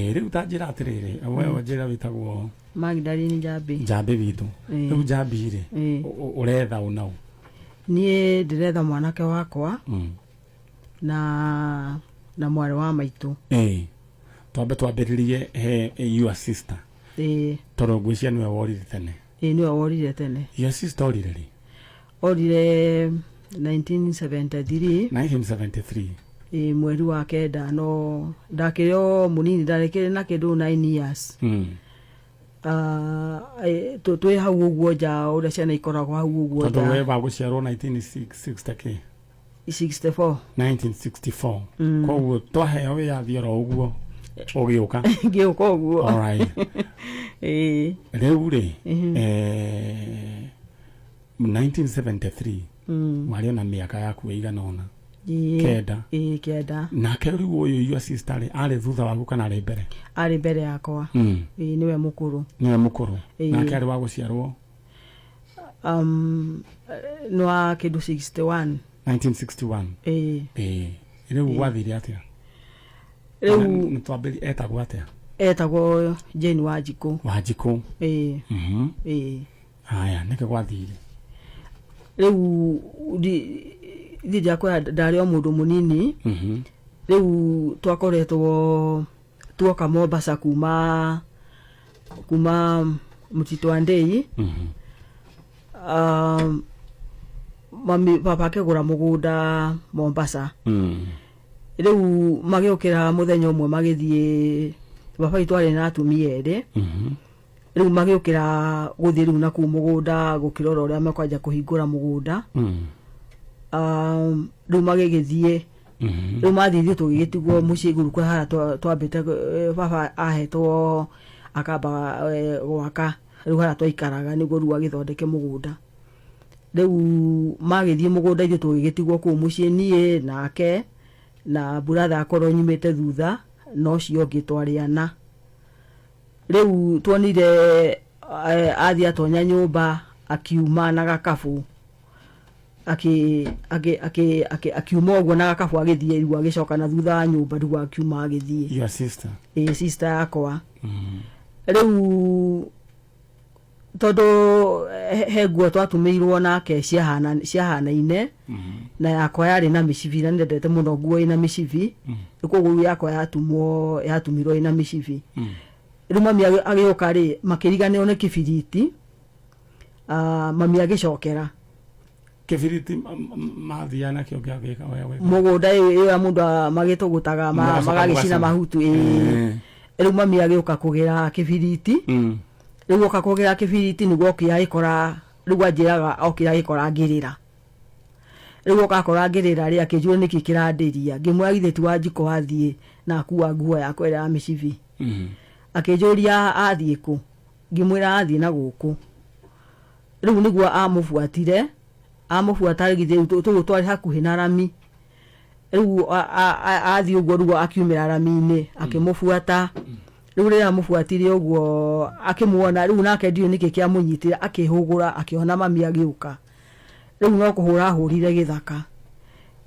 Riu utanjira atiriri we njira witagwo Magdalene Njambi witu riu Njambi ri uretha unau nie ndiretha mwanake wakwa na mwari wa maitu twambiririe he your sister toro ngwiciria niwe worire tene niwe worire tene your sister orire ri orire 1973 mweri wa kenda no ndakiryo munini ndarekire na kindu 9 years twi hau uguo nja uria ciana ikoragwo hau uguo nja tondu we baguciarwo 1964 1964 koguo twaheo wiathi ro uguo ugiuka ngiuka uguo alright riu ri 1973 mwari na miaka yaku igana ona kenda nake riu uyu your sister ari thutha waku kana ari mbere yakwa niwe mukuru nake ari wa guciarwo no kindu 1961 riu wathire atia riu ntwambiri etagwo Jane Wanjiku haya nike gwathire riu thija kwa ndari o mundu munini riu twakoretwo tuoka Mombasa kuma Mutito Andei mami papa kegura mugunda Mombasa riu magiokera muthenya umwe magithie baba itware na atumia ere riu magiokera guthie riu na ku mugunda gukirora uria makwanja kuhingura mugunda riu magigithie riu mathithie tugigitigwo mucii iguru kwa hara twambite baba ahetwo akamba gwaka riu hara twaikaraga niguo riu agithondeke mugunda riu magithie mugunda ithu tugigitigwo ku mucii nie nake na brother akorwo nyimite thutha no cio ngitwariana riu twonire athia atonya nyumba akiuma na gakabu akiuma uguo na gakabu agithie riu agicoka na thutha wa nyumba riu akiuma agithie your sister sister yakwa riu todo he guo twatumirwo nake ciahanaine na yakwa yari na micibi na ndendete muno guo ina micibi koguo yakwa yatumirwo ina micibi riu mami agioka ri makiriganirwo ni kibiriti mami agicokera kibiriti mathiana kio giagika mugunda iyo ya mundu magitugutaga magagicina mahutu riu mami agioka kugira kibiriti riu oka kugira kibiriti niguo kiagikora riu anjiraga okiragikora ngirira riu okakora ngirira ri akijua niki kirandiria ngimwagithe tu Wanjiku wathie na kuwa nguo yakwa ya micibi akijuria athie ku ngimwira athie na guku riu niguo amufuata githe tugutwari hakuhi na rami riu athie uguo riu akiumira rami-ini akimufuata riu ria amufuatire uguo akimuona riu nake ndio niki kiamunyitire akihugura akiona mami agiuka riu no kuhura hurire githaka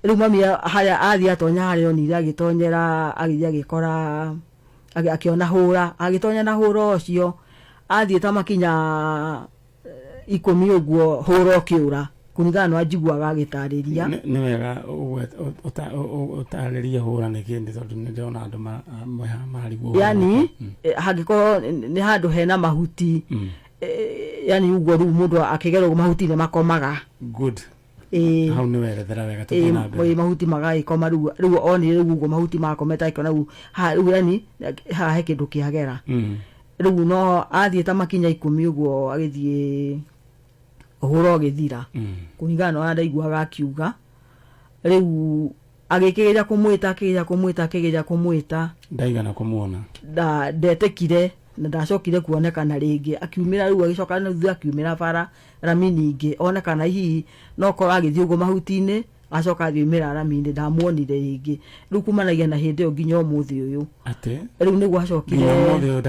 riu mami haya athie atonya haria onire agitonyera agithia gikora akiona hura agitonya na hura ucio athie tamakinya 10 uguo hura okiura kunigana no ajiguaga agitariria ni wega utariria hura ni kindi tondu ni ndona andu marigwo yani hagiko ni handu hena mahuti yani uguo riu mundu akigerwo mahuti ne makomaga good hau ni werethera wega tukina mahuti magaikoma riu onire riu uguo mahuti makometa ikona riu riu yani he kindu kiagera riu no athie tamakinya 10 uguo agithie uhuro githira kunigana no ndaiguaga akiuga riu agikigeria kumwita ndaigana kumuona ndetekire na ndacokire kuonekana ringi akiumira riu agicoka na thutha akiumira bara rami ningi onekana hihi no korwo agithie uguo mahuti-ini acoka athiumira rami-ini ndamuonire ringi riu kumanagia na hindi nginya umuthi uyu ate riu niguo acokire umuthi uyu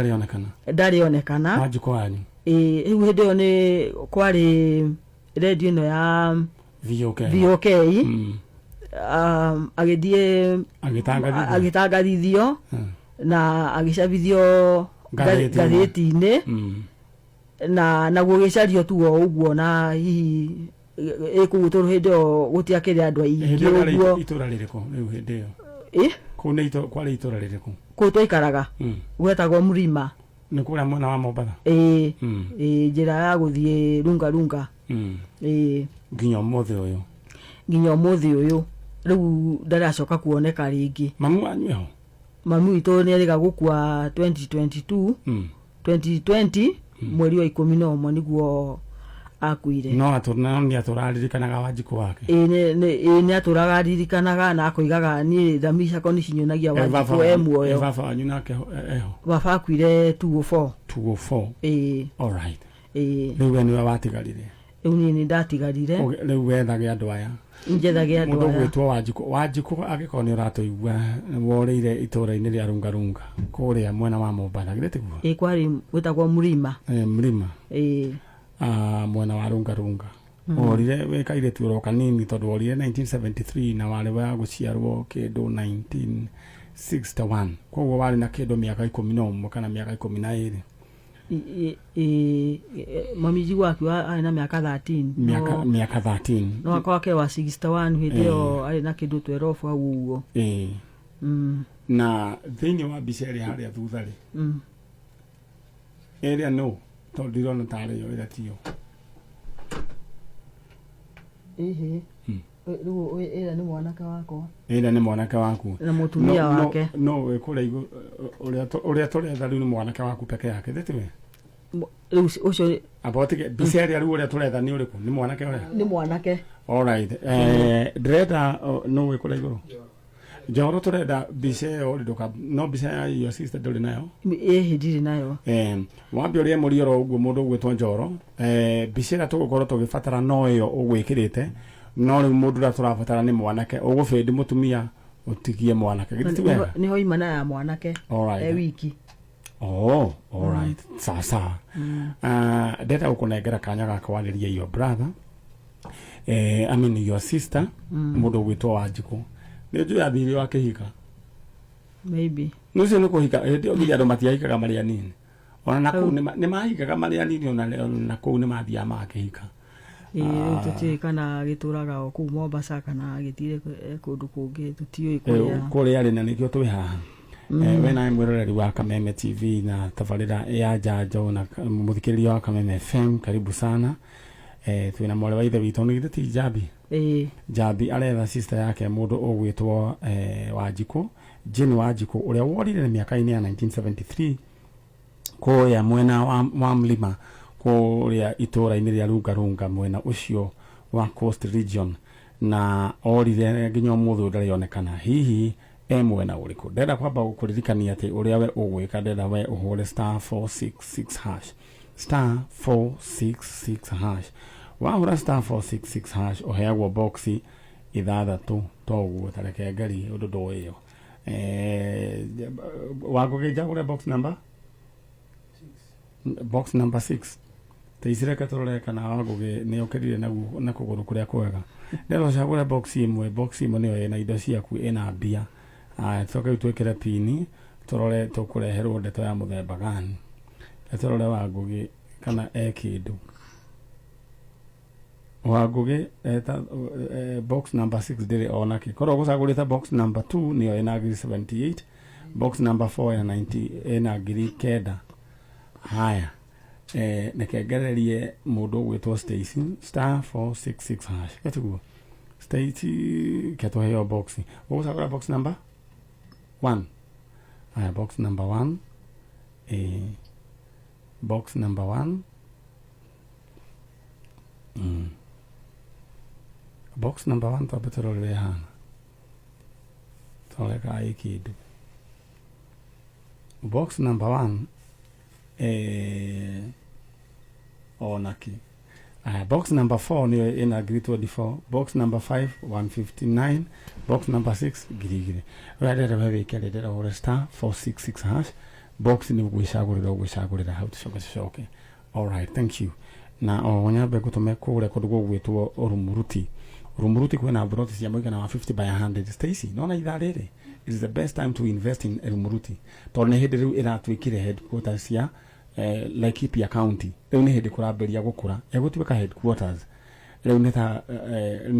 ndarionekana Wanjiku wanyu riu hindi iyo ni kwari radio ino ya VOK agithie agitangathithio na agicabithio ngathĩti-inĩ na gũgĩcario tu o ũguo na hihi ĩkũgũtũrwo hĩndĩ ĩyo gũtiakĩrĩ andũ aingĩ ũguo. Itũra rĩrĩkũ rĩu hĩndĩ ĩyo? Kũu nĩ kwarĩ itũra rĩrĩkũ? Kũu twaikaraga gwetagwo Mlima. Nĩ kũrĩa mwena wa Mombatha? Njĩra ya gũthiĩ Lunga. Nginya ũmũthĩ ũyũ rĩu ndaracoka kuoneka rĩngĩ. Mamu wanyu eho? Mamu witũ nĩerĩga gũkua 2020 mweri wa 11 nĩguo akuire. No nĩatũraririkanaga Wanjikũ wake? Nĩatũraga aririkanaga na akoigaga niĩ thamisha ko nĩcinyonagia Wanjikũ muoyo. Baba wanyu nake eho? Baba akuire 204. Alright. Rĩu we nĩwe watigarire? Rĩu niĩ nĩndatigarire. Rĩu wethage andũ aya? Njethage andũ aya. Mũndũ gwĩtwo Wanjikũ angĩkorwo nĩ ũratũigua worĩire itũra-inĩ rĩa Lunga kũrĩa mwena wa Mombatha githĩ tiguo? Kwarĩ gwĩtagwo Mlima. Mlima. Mwena wa Lunga. Worire wĩ kairĩtu oro kanini tondũ worire 1973 na warĩ wa gũciarwo kĩndũ 1961, koguo warĩ na kĩndũ mĩaka 11 kana mĩaka 12. Mamiji wake arĩ na mĩaka 13. Mĩaka 13. No akwake wa 61 hĩndĩ ĩyo arĩ na kĩndũ 12 hau ũguo. Na thĩinĩ wa mbica ĩrĩa harĩa thutha-rĩ, ĩrĩa no tondũ ndirona tarĩ yo ĩrĩa tiyo. Rĩu ĩrĩa nĩ mwanake wakwa. Ĩrĩa nĩ mwanake waku. Na mũtumia wake. No wĩkũrĩa ũrĩa tũretha rĩu nĩ mwanake waku peke yake thĩtiwe? Ũcio abotige mbica ĩrĩa rĩu ũrĩa tũretha nĩ ũrĩkũ? Nĩ mwanake ũrĩa? Nĩ mwanake. Alright. Ndĩrenda no wĩkũrĩa igũrũ. Njoro tũrenda mbica ĩyo rĩndoka no mbica ya your sister ndũrĩ nayo? Ndirĩ nayo. Wambe ũrĩa mũrioro ũguo mũndũ ũgwĩtwo Njoro, mbica ĩrĩa tũgũkorwo tũgĩbatara no ĩyo ũgwĩkĩrĩte, no rĩu mũndũ ũrĩa tũrabatara nĩ mwanake, ũgũbĩndi mũtumia ũtigie mwanake githĩ ti wega? Nĩho imana ya mwanake wiki. Alright. Sasa ndenda gũkũnengera kanya gaka warĩrie your brother, I mean your sister, mũndũ ũgwĩtwo Wanjikũ. Nĩjũ yathiri wake hika? Maybe. Nusi nuko hika, ndio nginya andũ matiahikaga marĩ anini. Ona nakũ nĩ mahikaga marĩ anini ona nakũ nĩ mathia makĩhika. Tũtiĩ kana gĩtũraga o kũu Mombasa kana gĩtire kũndũ kũngĩ tũtiũĩ kũrĩa arĩ na nĩkĩo twĩ haha. We nawe mwĩroreri wa Kameme TV na tabarĩra ya Njanjo na mũthikĩrĩria wa Kameme FM, karibu sana. Twĩna mwarĩ wa ithe witũ nĩ githĩ ti Njambi? Njambi aretha sister yake mũndũ ũgwĩtwo Wanjikũ, Jane Wanjikũ ũrĩa worire mĩaka-inĩ ya 1973 kũrĩa mwena wa Mlima kũrĩa itũra-inĩ rĩa Lunga mwena ũcio wa Coast Region, na orire nginya ũmũthĩ ndarĩonekana hihi mwena ũrĩkũ. Ndenda kwamba gũkũririkania atĩ ũrĩa we ũgwĩka, ndenda we ũhũre *466# *466#. Wahũra *466# ũheagwo boxi 6 toguo tareke ngari ũndũ ndũĩ yo. Wagũgĩjagũre box number 6. Teicireka tũrore kana wagũgĩ nĩ ũkĩrire na kũgũrũ kũrĩa kwega. Ndero cagũre box imwe nĩyo ĩna indo ciaku, ĩna mbia. Tũcoke twĩkĩre pini tũrore tũkũreherwo ndeto ya mũthemba gani. Tũrore Wangũgĩ kana kĩndũ. Wangũgĩ box number 6 ndĩrĩ onake. Korwo gũcagũrĩte box number 2 nĩyo ĩna ngiri 78, box number 4 ĩna ngiri 9. Haya, nekengererie mũndũ ũgwĩtwo Stacy *466#. Gatuguo Stacy ketũheo box. Ũgũcagũra box number 1. Haya, box number 1. Box number 1. Box number 1 twabeterore hana. Toleka ikidu. Box number 1 onaki. Box number 4 niyo ina ngiri 24. Box number 5 159. Box number 6 girigiri. Wendera wewikere ndera ore *466#. Box ni gwicagurira hau tucoke. All right, thank you. Na onyambe gũtũme kũrĩa kũndũ gwĩtwo Orumuruti. Rumuruti kwena broti cia moigana wa 50 by 100 Stacy nona itharere is the best time to invest in Rumuruti tonne hindi riu iratwikire headquarters cia Laikipia County riu ni hindi kuramberia gukura egutwika headquarters riu ni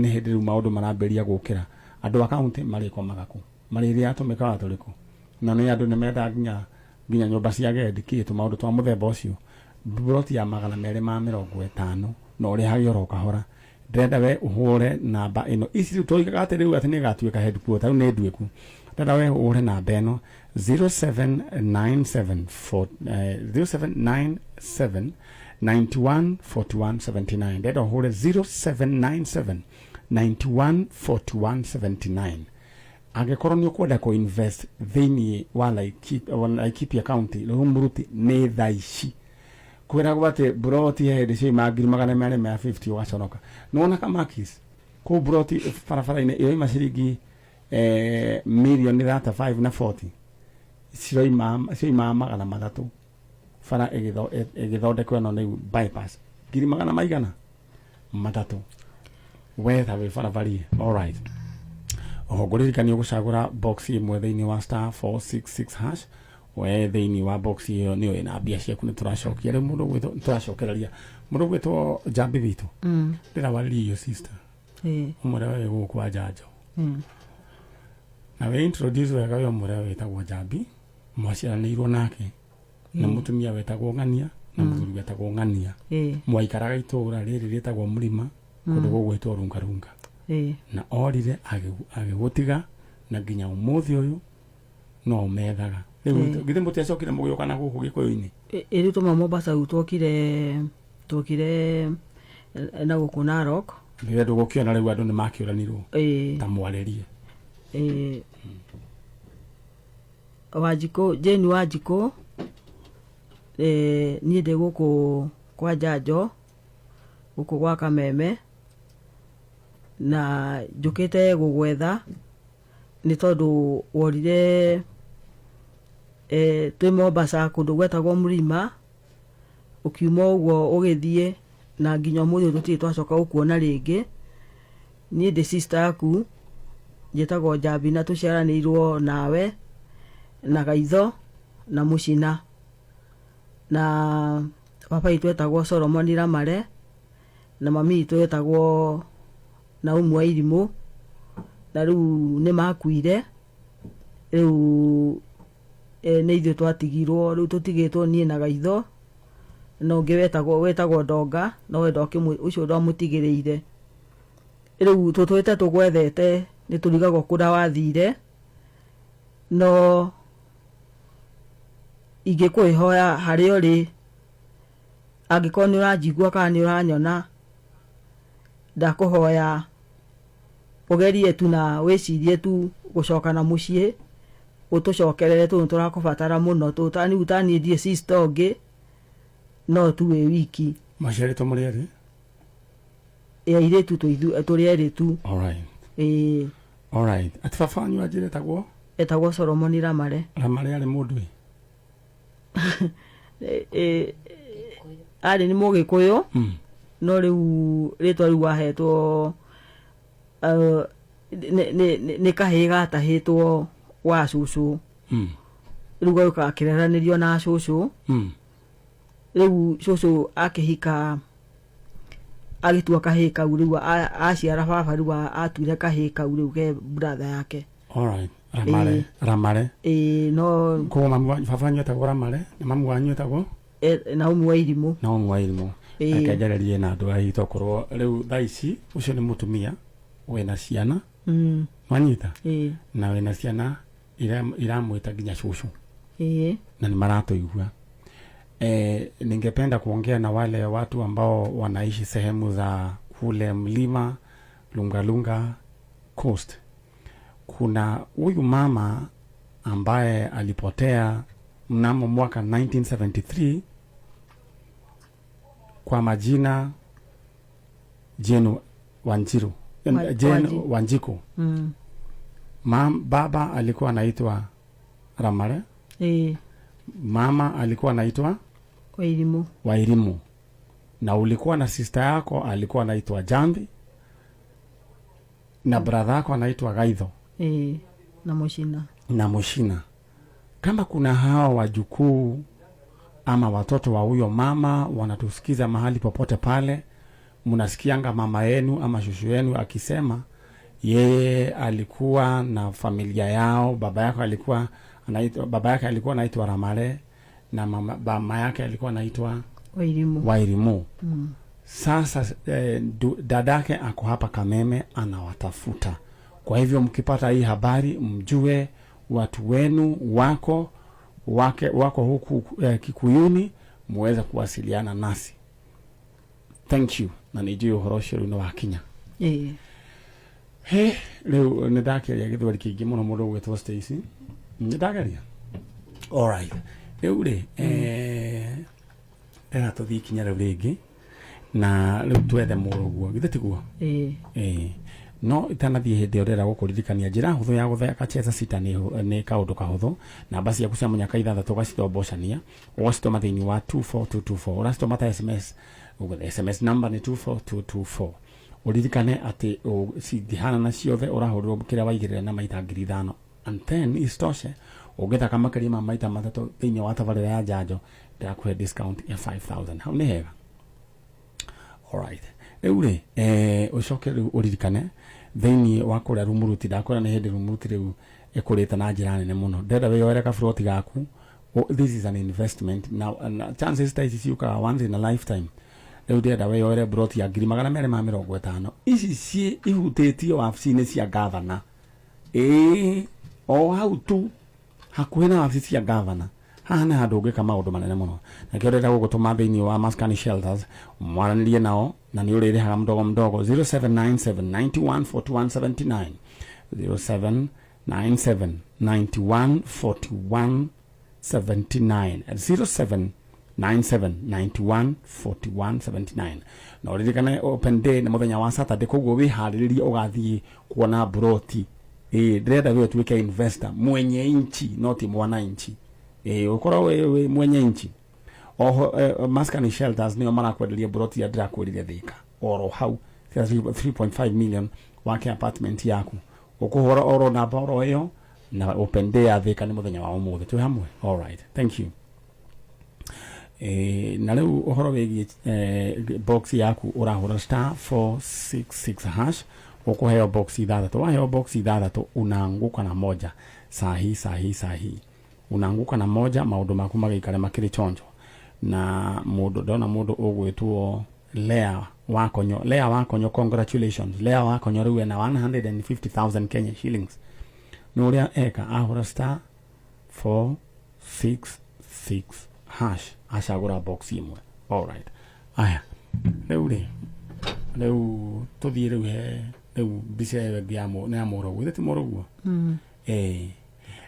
hindi riu maundu maramberia gukira andu a county mari kwa magaku mari ria atumika watoriku na ni andu ni menda nginya nyumba cia gendi kitu maundu twa muthemba ucio broti ya 250 no uri hari oro kahora ndenda we uhure namba ino isi tutoiga ati riu ati ni gatwika headquarters riu ni ndweku ndenda we uhure namba ino 0797 914179 ndenda uhure 0797 914179 angekorwo ni ukwenda ko invest thini wa Laikipia County Rumuruti ni thaici kwera gwate broti hedi cio magiri 250 ugaconoka nona kamakis ko broti farafara-ine iyo imasiringi milioni 35 na 40 cio ima 300 fara igithondekwo no ni bypass ngiri 100 matatu wetha we farafari. All right, ogoririkani gucagura box imwe thiini wa *466# we thiini wa box iyo niyo ina mbia ciaku ni turacokia ri mundu gwitwo turacokereria mundu gwitwo Jambi bitu ndira wali yo sister umure we gukwa jajo na we introduce wega yo umure wetagwo Jambi mwaciaranirwo nake na mutumia wetagwo Ng'ania na muthuri wetagwo Ng'ania mwaikaraga itura riri ritagwo Murima kundu gugwitwo Rungarunga na orire agigutiga na nginya umuthi uyu no methaga riu githe mutiacokire mugiyokana guku Gikuyu-ini iri tuma Mombasa utokire na guku Narok ndio ndugukiona riu andu ni makiuranirwo ta mwaririe Wanjiko Jane Wanjiko ni de guku kwa Jajo guku gwa Kameme na njukite gugwetha ni tondu worire twi Mombasa kundu gwetagwo Murima ukiuma uguo ugithie na nginya muthi tutiri twacoka ukuona ringi ni ndi sister yaku njitagwo Jambi na tuciaranirwo nawe na Gaitho na Mucina na papa itu etagwo Solomon Ramare na mami itu etagwo Naumu wa Irimu na riu ni makuire riu ni ithuĩ twatigirwo riu tutigitwo nie na Gaitho no wetagwo Ndonga no we ndoke ucio ndo mutigiriire riu tutwite tugwethete ni turigagwo kuria wathire no ingikwihoya hari uri angikorwo ni uranjigua kana ni uranyona ndakuhoya ugerie tu na wicirie tu gucoka na mucii utucokerere tu turakubatara muno tutani utani ndie sister ongi no tu we wiki macere to muri ari ire tu turi eri tu. All right all right atifafanyu ajire etagwo Solomon Ramare ari mundu ari ni Mugikuyu no riu ritwa riu wahetwo ni kahiga atahitwo wa cucu riu gauka akireranirio na cucu riu cucu akihika agitua kahi kau riu aciara baba riu atuire kahi kau riu ke brother yake. All right Ramare no ko mamu baba nyetagwo Ramare na mamu wanyu etagwo Naumu wa Irimu akajarerie na andu aitwo korwo riu thaici ucio ni mutumia wena ciana manyita na wena ciana iramwita nginya cucu na ni maratuigua. Ningependa kuongea na wale watu ambao wanaishi sehemu za kule mlima Lungalunga Coast. Kuna huyu mama ambaye alipotea mnamo mwaka 1973 kwa majina Jane Wanjiru Jane Wanjiko. Baba alikuwa anaitwa Ramare mama alikuwa anaitwa Wairimu na ulikuwa na sister yako alikuwa anaitwa Jambi na brother yako anaitwa Gaitho na Mushina. Kama kuna hao wajukuu ama watoto wa huyo mama wanatusikiza mahali popote pale, mnasikianga mama yenu ama shushu yenu akisema yeye alikuwa na familia yao, baba yake alikuwa anaitwa Ramale na mama yake alikuwa anaitwa Wairimu. Sasa dadake ako hapa Kameme anawatafuta. Kwa hivyo mkipata hii habari mjue watu wenu wako huku Kikuyuni, muweze kuwasiliana nasi. Thank you. Na nijue uhorosho runo wa Kenya. Leo nidakaria githwari kingi muno mundu gwetwo Stacy. Nidakaria. All right. Leo ri tuthii kinya rĩu rĩngĩ na rĩu twethe mũrũguo githĩ tiguo no itanathie hĩndĩ ĩyo ndĩrenda gũkũririkania njĩra hũthũ ya gũtheka cheza sita nĩ kaũndũ kahũthũ. Namba ciaku cia mũnyaka 6 ũgacitombocania ũgacitũma thĩinĩ wa 24224 ũracitũma ta SMS. SMS number nĩ 24224. Uririkane atĩ cithihana na ciothe ũrahũrĩrwo kĩrĩa waigĩrĩra na maita 5,000 and then istoshe ũngĩthaka makĩria ma maita 3 thĩinĩ wa tabarĩra ya njanjo ndakũhe discount ya 5,000. Hau nĩ hega. Alright. Rĩu rĩ ũcoke rĩu ũririkane thĩinĩ wa kũrĩa Rumuruti ndakũra nĩ hĩndĩ Rumuruti rĩu ĩkũrĩte na njĩra nene mũno. Ndenda wĩyoere kaburoti gaku. This is an investment. Now chances ta ici ciũkaga once in a lifetime. Rĩu ndenda wĩyoere buroti ya 250,000. Ici ciĩ ihutĩtio wabici-inĩ cia gavana. O hau tu hakuhĩ na wabici cia gavana. Haha nĩ handũ ũngĩka maũndũ manene mũno. Na kĩo ndenda gũgũtũma thĩinĩ wa Maskani Shelters mwaranĩrie nao na nĩ ũrĩrĩhaga mdogo 0797914179 0797914179 0797914179. Na ũrĩrĩkane open day nĩ mũthenya wa Saturday, koguo wĩharĩrĩrie ũgathiĩ kuona buroti. Ndĩrenda wĩ tuĩke investor mwenye inchi not mwana inchi. Ukorwo we mwenye inchi. Maskani Shelters nĩo marakwenderia buroti ya ndĩrakwĩrire Thika oro hau 3.5 million wake apartment yaku. Ukuhora oro na boro ĩyo na open day ya Thika nĩ mũthenya wa ũmũthĩ. Twĩ hamwe. All right, thank you. Na rĩu ũhoro wĩgiĩ box yaku ũrahũra *466# ũkũheo box 6. Waheo box 6 unaanguka na moja sahi. Unaanguka na moja, maũndũ maku magĩikare makĩrĩ chonjo. Na ndona mũndũ ũgwĩtwo Lea Wakonyo, congratulations. Lea Wakonyo rĩu ena 150,000 Kenya shillings. Nĩ ũrĩa eka ahũra *466# acagũra box imwe. All right. Aya. Rĩu tũthiĩ rĩu mbica ya mũrũguo. Ti mũrũguo.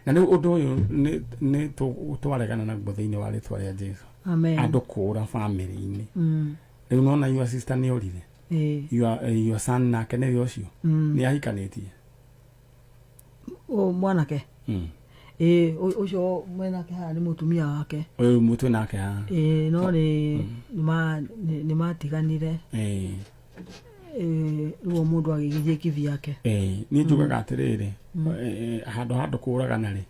Na rĩu ũndũ ũyũ nĩ twaregana naguo thĩinĩ wa rĩtwa rĩa Jesũ. Amen. Andũ kũũra family-inĩ. Rĩu nona your sister nĩ orire. Your son nake nĩ ũcio. Nĩ ahikanĩtie. Mwanake. Ũcio mwanake haha nĩ mũtumia wake. Ũyũ mũtu nake haha. No nĩ matiganire. Ruo mũndũ agĩgithie kivi yake. Niĩ njugaga atĩrĩrĩ, handũ kũũragana rĩ,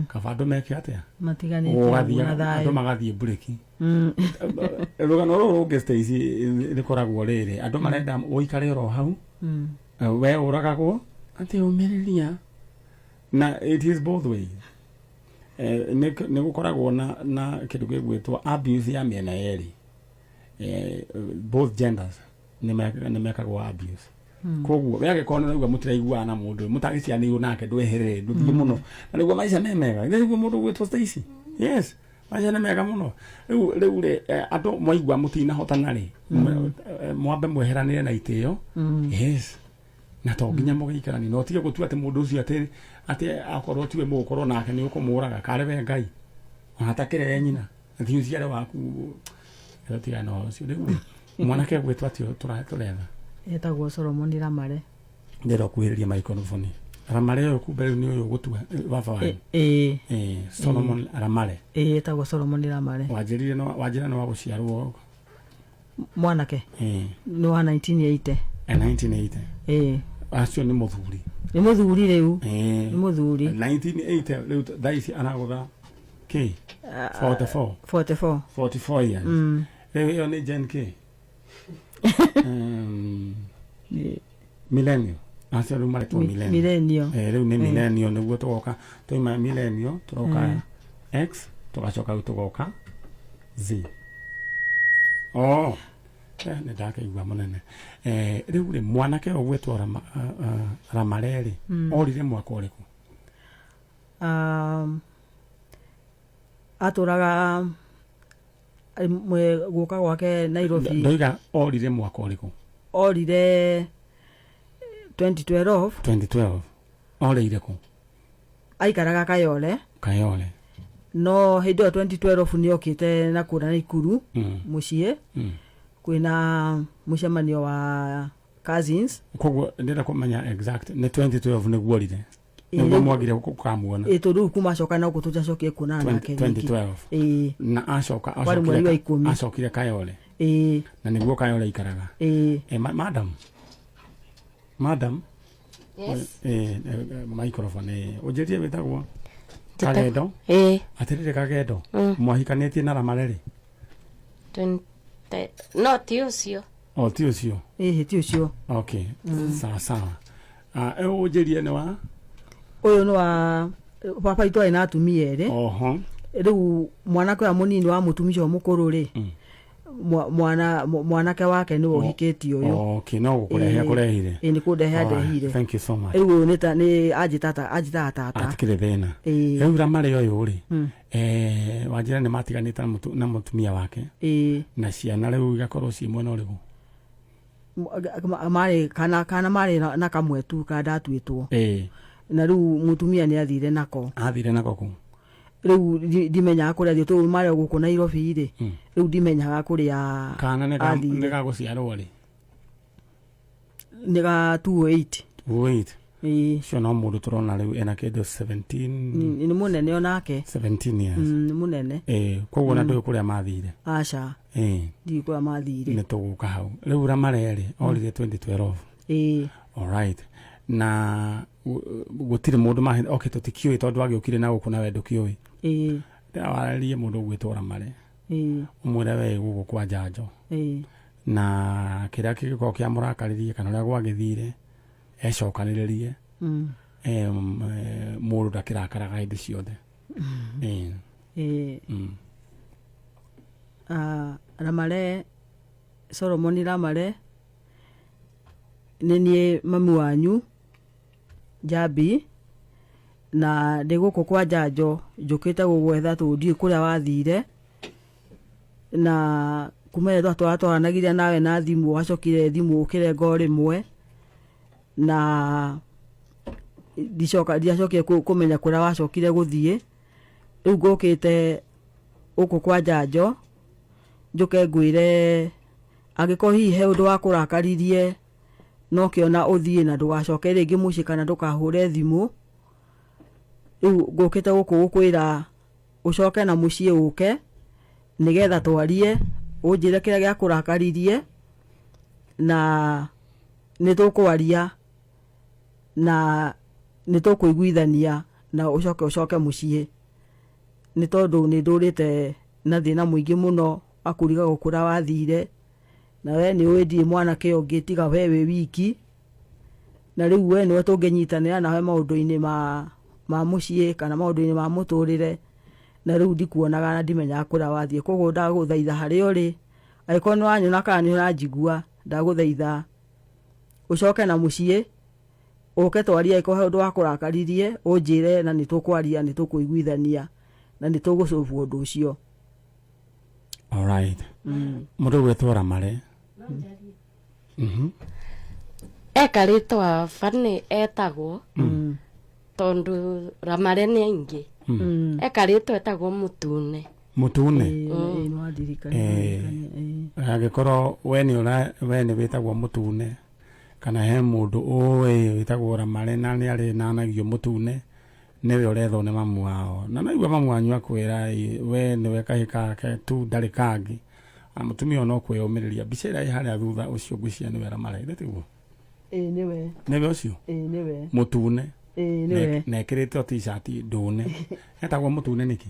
kaba andũ meke atĩa? Matiganĩte na thayũ. Andũ magathiĩ bureki. Rũgano rũrũ rũngĩ Stacy rĩkoragwo rĩrĩ, andũ marenda ũikare oro hau, we ũragagwo atĩ ũmĩrĩria. Na it is both ways. Nĩ gũkoragwo na kĩndũ gĩgwĩtwo abuse ya mĩena yerĩ. Both genders nĩ mekagwo abuse. Koguo wega kono naigua mũtiraiguana na mũndũ mũtagĩcianĩirwo nake ndweherere ndũthiĩ mũno. Na nĩguo maica nĩ mega. Nĩguo mũndũ gwĩtwo Stacy. Yes. Maica nĩ mega mũno. Rĩu andũ mwaigua mũtinahotana rĩ, mwambe mweheranĩre na itĩo. Yes. Na to nginya mũgĩikarani no tige gũtua atĩ mũndũ ũcio atĩ akorwo tiwe mũgũkorwo nake nĩ ũkũmũraga karebe Ngai. Atakĩre nyina. Athiĩ ũciare waku. Ĩratiga no ũcio rĩu. Mwanake gwĩtwo atĩ tũretha. Etagwo Solomon Ramare. Ndĩrenda kuhĩrĩria microphone. Ramare ũyũ kumbe rĩu nĩ ũyũ gũtua baba wanyu. Solomon Ramare. Etagwo Solomon Ramare. Wanjĩra nĩ wa gũciarwo mwanake. Nĩ wa 1980. 1980. acio ni muthuri riu ni muthuri 1980 riu thaisi anagutha K 44 years riu yo ni Gen K millennial acio riu maretwo millennial riu ni millennial niguo tugoka toima millennial turoka X tugacoka tugoka Z nä ndakaigua må nene rä u rä mwanake å gwätwo Ramareri orire mwaka å rä kå atå raga gå ka gwake Nairobi ndoiga orire mwaka å rä kå orire 2012 orä ire kå aikaraga Kayole no hä ndä ä 2012 nä okä te na kå ra Naikuru må ciä kwina mucemanio wa cousins koguo ndira kumenya exact ni 2012 ni guorire niguo mwagire kukamuona tondu kuma coka na gutucokie kuonana nake 2012 na acokire Kayole na niguo Kayole ikaraga madam yes microphone ujirie witagwo Kagedo atirire Kagedo mwahikanitie na Ramareri no ti ucio ti ucio ti ucio okay sawa ujirie ni wa uyu ni wa papa itu ina atumia eri riu mwanake wa munini wa mutumia mukuru ri mwanake wake ni uhikitio uyu no kurehire ni kurehe ndehire thank you so much riu ni ajitata atikire thina riu Ramareri uyu ri wajira ni matiganite na mutumia wake na ciana riu igakorwo ci mwena urigu mari kana mari na kamwe tu kada atwitwo na riu mutumia ni athire nako riu ndimenyaga kuria thio tu mari guku Nairobi ri riu ndimenyaga kuria kana ne ga guciarwo ri ni ga 28 cio no mundu turona riu ena kindu 17 ni munene onake 17 years ni munene koguo na ndu kuria mathire aca ndi kuria mathire ni tuguka hau riu Ramareri orire 2012 alright na gutire mundu mahe tutikioi tondu agiukire na guku na wendo kioi ndawaririe mundu gwitwo Ramareri umwire we gugu kwa njanjo na kiria kigiko kia murakaririe kana ria gwagithire ecokaniririe mundu ndakirakaraga hindi ciothe Ramareri Solomon Ramareri ni mami wanyu Jabi na ndi guku kwa njanjo njukite gugwetha tuthii kuria wathire na kumenya twatwaranagiria nawe na thimu wacokire thimu ukirenga rimwe na ndiacokire kumenya kuria wacokire guthii riu ngukite guku kwa njanjo njuke ngwire angiko hihi he undu wa kurakaririe no kiona uthii na ndugacoke ringi muci kana ndukahure thimu riu ngukite guku gukwira ucoke na mucii uke nigetha twarie unjire kiria gia kurakaririe na nitukwaria na nitukuiguithania na ucoke mucii ni tondu ni ndurite na thina muingi muno akuriga gukura wathire na we ni wedi mwanake ungi tiga wewe wiki na riu we niwe tunginyitanira nawe maundu-ini ma mucii kana maundu-ini ma muturire na riu ndikuonaga na ndimenyaga kuria wathie koguo ndaguthaitha haria uri angĩkorwo nĩ wanyona kana nĩ ũranjigua ndagũthaitha ucoke na mucii uke twaria iko he undu wa kurakaririe unjire na nitukwaria nitukuiguithania na nitugucobu undu ucio. Alright. Mundu gwetwo Ramareri ekaritwa fani etagwo tondu Ramareri ni aingi ekaritwa etagwo Mutune agikorwo we ni witagwo Mutune kana he mundu uwe witagwo Ramareri na ni ari nanagio Mutune niwe urethwo ni mamu wao na naigua mamu wanyu akwira we niwe kahika ke tu ndari kangi mutumia no kwiyumiriria bica ira haria thutha ucio ngwiciria niwe Ramareri tiguo Newe ucio. Mutune. Nekirite t-shirt ndune. Etagwo mutune niki?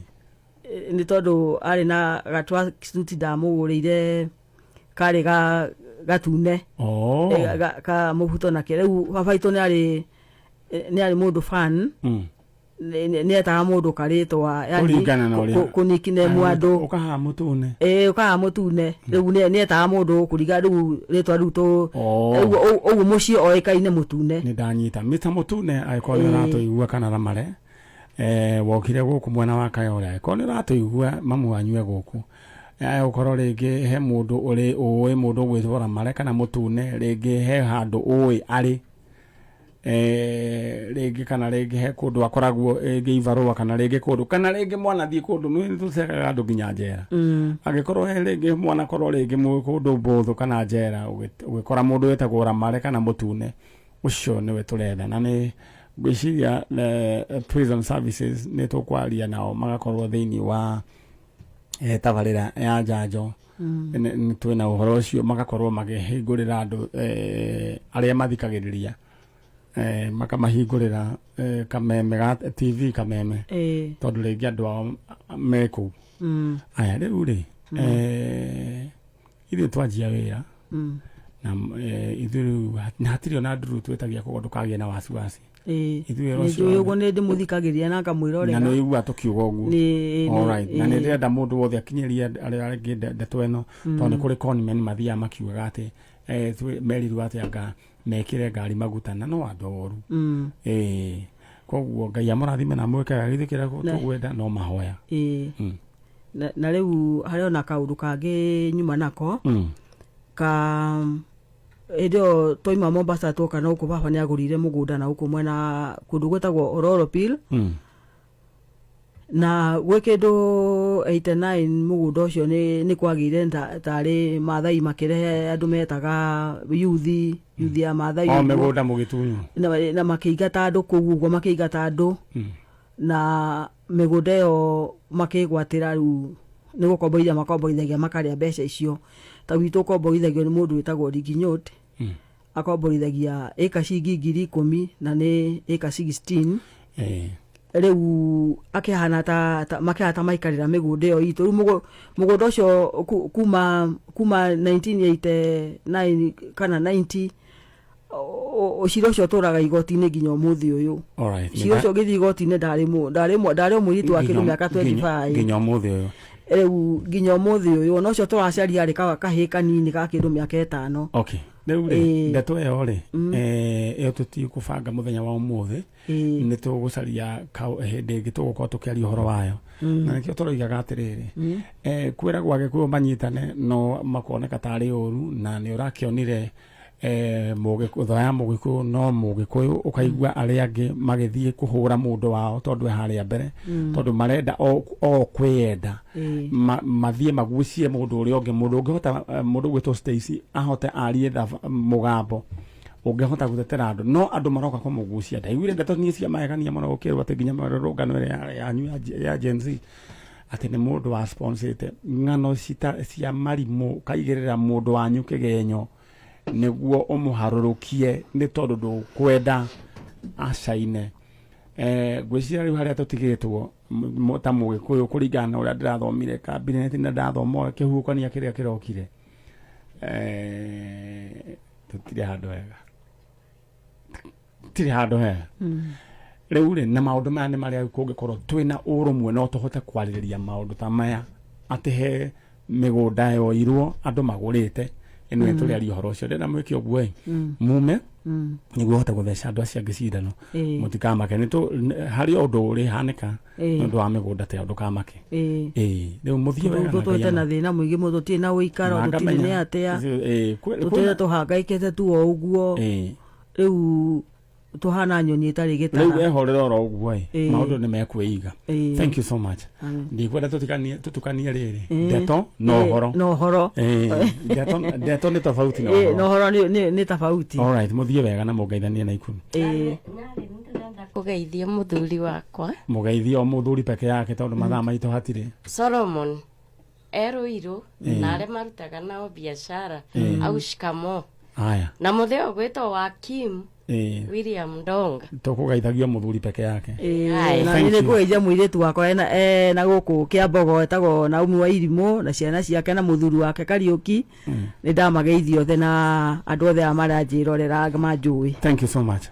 Ni tondu ari na gatwa suit ndamugurire kari gatune. Ka mubuto nake riu baba itu ni ari mundu fan. Ni etaga mundu karitwa yani kunikine mwandu ukaha mutune ukaha mutune riu ni etaga mundu kuriga riu ritwa riu tu ugu muci oikaine mutune ni ndanyita Mr Mutune aikone rato igua kana ramare wokire guku mwena wa Kayole aikone rato igua mamu anywe guku ukorwo ringi he mundu uri uwi mundu gwithora mare kana mutune ringi he handu uwi ari ringi kana ringi he kundu akoragwo ngiivarwa kana ringi kundu kana ringi mwana thie kundu ni tucekaga andu nginya njera agikorwo he ringi mwana korwo ringi kundu mbuthu kana njera ugikora mundu wetagwo ramare kana mutune ucio niwe turetha na ni gwiciria prison services ni tukwaria nao magakorwo thiini wa tabarira ya njanjo ni twina uhoro ucio magakorwo magihingurira andu aria mathikagiriria makamahingurira kameme ga TV kameme tondu ringi andu ao meku aya riu ri ithuĩ twanjia wĩra na ithuĩ hatiri ona nduru twĩtagia koguo ndũkagĩe na wasiwasi ithuĩ rũciũ ũguo nĩ ndĩmũthikagĩria na ngamwĩra ũrĩa na nĩ igua tũkiuga ũguo alright na nĩ ndĩrenda mũndũ wothe akinyĩria arĩa angĩ ndeto ĩno tondũ nĩ kũrĩ conmen mathiaga makiugaga atĩ merirwo atĩ anga mekire ngari maguta na no adoru koguo Ngai amũrathime na mwĩkaga githikira tũgwenda no mahoya na rĩu harĩ ona kaũndũ kangĩ nyuma nako ka edo toima Mombasa toka na uko baba nĩ agũrire mũgũnda na uko mwena kũndũ gwĩtagwo Ororopil na gwĩkĩndũ 89 mũgũnda ũcio nĩ kwagĩire tarĩ Maathai makĩrehe andũ metaga yuthi ya Maathai mĩgũnda mũgĩtunyu na makĩingata andũ kũu ũguo makĩingata andũ na mĩgũnda ĩyo makĩgwatĩra rĩu nĩ gũkomborithia makomborithagia makarĩa mbeca icio ta gwitũ komborithagio nĩ mũndũ wĩtagwo Riginyot akomborithagia ĩka ciringi 10,000 na nĩ ĩka 16 rĩu akĩhana ta makĩhata maikarĩra mĩgũnda ĩyo itũ rĩu mũgũnda ũcio kuma 1989 kana 90 cira ũcio tũraga igoti-inĩ nginya ũmũthĩ ũyũ cira ũcio gĩthiĩ igoti-inĩ ndarĩ o mũirĩtu wakĩrĩ mĩaka 25 nginya ũmũthĩ ũyũ rĩu nginya ũmũthĩ ũyũ ona ũcio tũracaria rĩ kahĩĩ kanini ga kĩndũ mĩaka 5 okay rĩu rĩ ndeto ĩyo rĩ ĩyo tũtigũbanga mũthenya wa ũmũthĩ nĩ tũgũcaria hĩndĩ ĩngĩ tũgũkorwo tũkĩaria ũhoro wayo na nĩkĩo tũroigaga atĩrĩrĩ kwĩragwo Agĩkũyũ manyitane no makoneka tarĩ ũru na nĩ ũrakĩonire thũ ya Mũgĩkũyũ no Mũgĩkũyũ ũkaigua arĩa angĩ magĩthiĩ kũhũra mũndũ wao tondũ harĩa mbere tondũ marenda o kwĩenda mathiĩ magucie mũndũ ũrĩa ũngĩ mũndũ ũngĩhota mũndũ gwĩtwo Stacy ahote arie mũgambo ũngĩhota gũtetera andũ no andũ maroka kũmũgucia ndaiguire ndeto niĩ cia magegania mũno gũkĩrwo atĩ nginya marũrũngano ĩrĩa yanyu ya Gen Z atĩ nĩ mũndũ wa sponsete ng'ano cia marimũ kaigĩrĩra mũndũ wanyu kĩgenyo nĩguo ũmũharũrũkie nĩ tondũ ndũkwenda acaine ngwĩciria rĩu harĩa tũtigĩtwo ta Mũgĩkũyũ kũringana na ũrĩa ndĩrathomire kabineti na ndathoma kĩhuhũkania kĩrĩa kĩrokire tũtirĩ handũ hega rĩu rĩ na maũndũ maya nĩ marĩa kũngĩkorwo twĩna ũrũmwe no tũhote kwarĩrĩria maũndũ ta maya atĩ he mĩgũnda yoirwo andũ magũrĩte ĩno tũrĩaria ũhoro ũcio ndĩna mwĩke ũguo mume nĩguo hote gũtheca andũ acio angĩ cindano mũtikamake harĩ o ũndũ ũrĩhanĩka nĩ ũndũ wa mĩgũnda ta ndũkamake rĩu mũthiĩ wega tũtũĩte na thĩna mũingĩ mũno tũtirĩ na ũikaro tũtirĩ nĩ atĩa tũtũĩte tũhangaikĩte tu o ũguo rĩu tuhana nyoni ĩtarĩ gĩtara rĩu ehorera oro ũguo maũndũ nĩ mekwĩiga thank you so much ndikwenda tũtukanie rĩrĩ ndeto no ũhoro ndeto nĩ tofauti na ũhoro no ũhoro nĩ tofauti alright mũthiĩ wega na mũngeithanie na ikũmi kũgeithia mũthuri wakwa mũgeithie o mũthuri peke yake tondũ mathaa maitũ hatirĩ Solomon Eruiru na arĩa marutaga nao biashara au shikamo aya na mutheo gwitwo wa Kim William Ndonga tukugeithagia muthuri peke yake na nile kueja mwiritu wakwa na guku Kiambogo etagwo Naomi wa Irimo na ciana ciake na muthuri wake Kariuki ni ndamageithio the na andu othe amaranjirorera manjui. Thank you so much.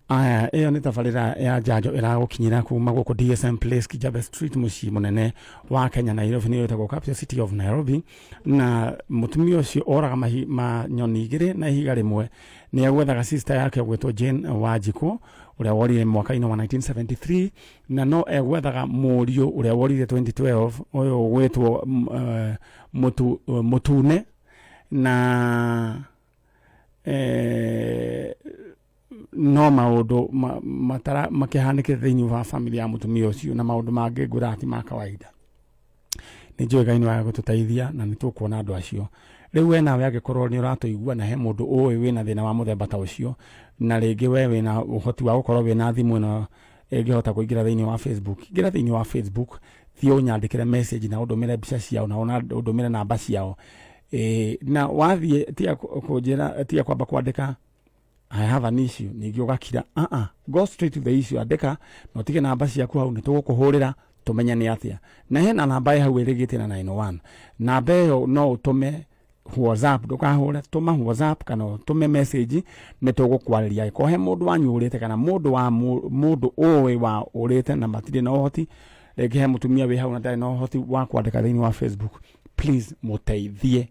Aya iyo ni tabarira ya njanjo iragukinyira kuma guku DSM Place Kijabe Street muci munene wa Kenya Nairobi ni etagwo Capital City of Nairobi na mutumia ucio oraga manyoni igiri na ihiga rimwe ni agwethaga sister yake gwetwo Jane Wanjiku uria worire mwaka-ini wa 1973 na no egwethaga murio uria worire 2012 uyu gwetwo mutune na no maundu matara makihanikire thiini wa family ya mutumia ucio na maundu mangi ngurati ma kawaida ni njui Ngai ni wa gututeithia na ni tukuona andu acio riu we nawe angikorwo ni uratuigua na he mundu uwi wina thina wa muthemba ta ucio na ringi we wina uhoti wa gukorwo wina thimu no ingihota kuingira thiini wa Facebook ingira thiini wa Facebook thio nyandikire message na udumire mbica ciao na udumire namba ciao na wathie tia kunjira tia kwamba kwandika I have an issue ningi ugakira go straight to the issue andika no tige namba ciaku hau nitugukuhurira tumenya ni atia na hena namba hau irigite na 901 namba yo no utume WhatsApp ndukahure tuma WhatsApp kana tume message nitugukwariria ko he mundu wanyurite kana mundu uwi wa urite na matire na uhoti rege he mutumia wi hau na ndari na uhoti wa kwandika thiini wa Facebook please muteithie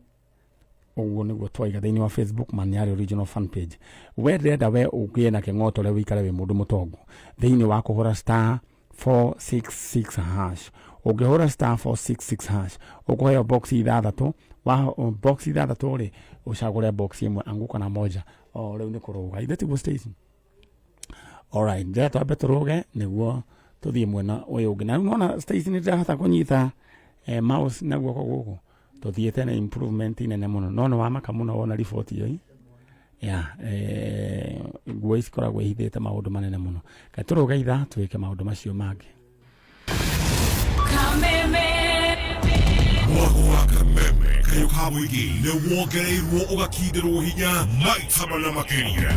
uguo niguo twaiga thiini wa Facebook Maniari Original Fan Page we renda we ugie na kingoto le wikare wi mundu mutongo thiini wa kuhura star 466 hash ugihura star 466 hash ukuheo box ithathatu wa box ithathatu ri ucagure box imwe anguka na moja riu ni kuruga itheti go station. Alright ndia twabe turuge niguo tuthie mwena uyu ungi na unaona station ndirahota kunyita mouse na guoko guku tuthiete na improvement nene muno no wa maka muno wona report iyo guo ikoragwo ihithite maundu manene muno katuruga itha twike maundu macio mangi Kameme kayo kamuigi ne wongereirwo ugakindirwo hinya maitama na makiria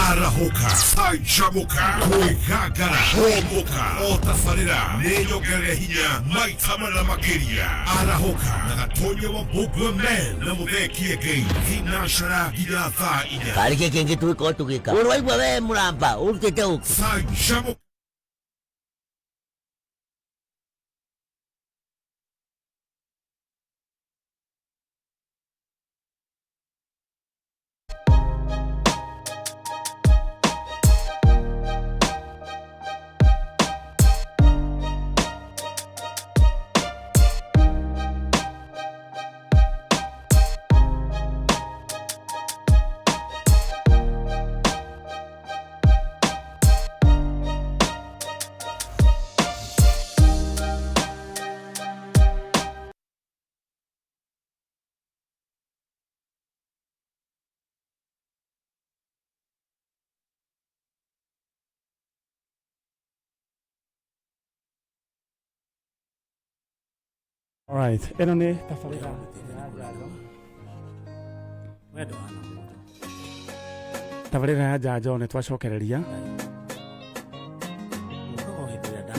arahoka aichamuka kuigagara homoka otafarira ne nyongerere hinya maitama na makiria arahoka na gatonye wa Bugman na muthekie gei hinashara hinya thaa inya karike kenge tuiko tugika urwaigwa we muramba urutete uko aichamuka. Alright, eno ni tafarira wedo tafarira ya njanjo ni twacokereria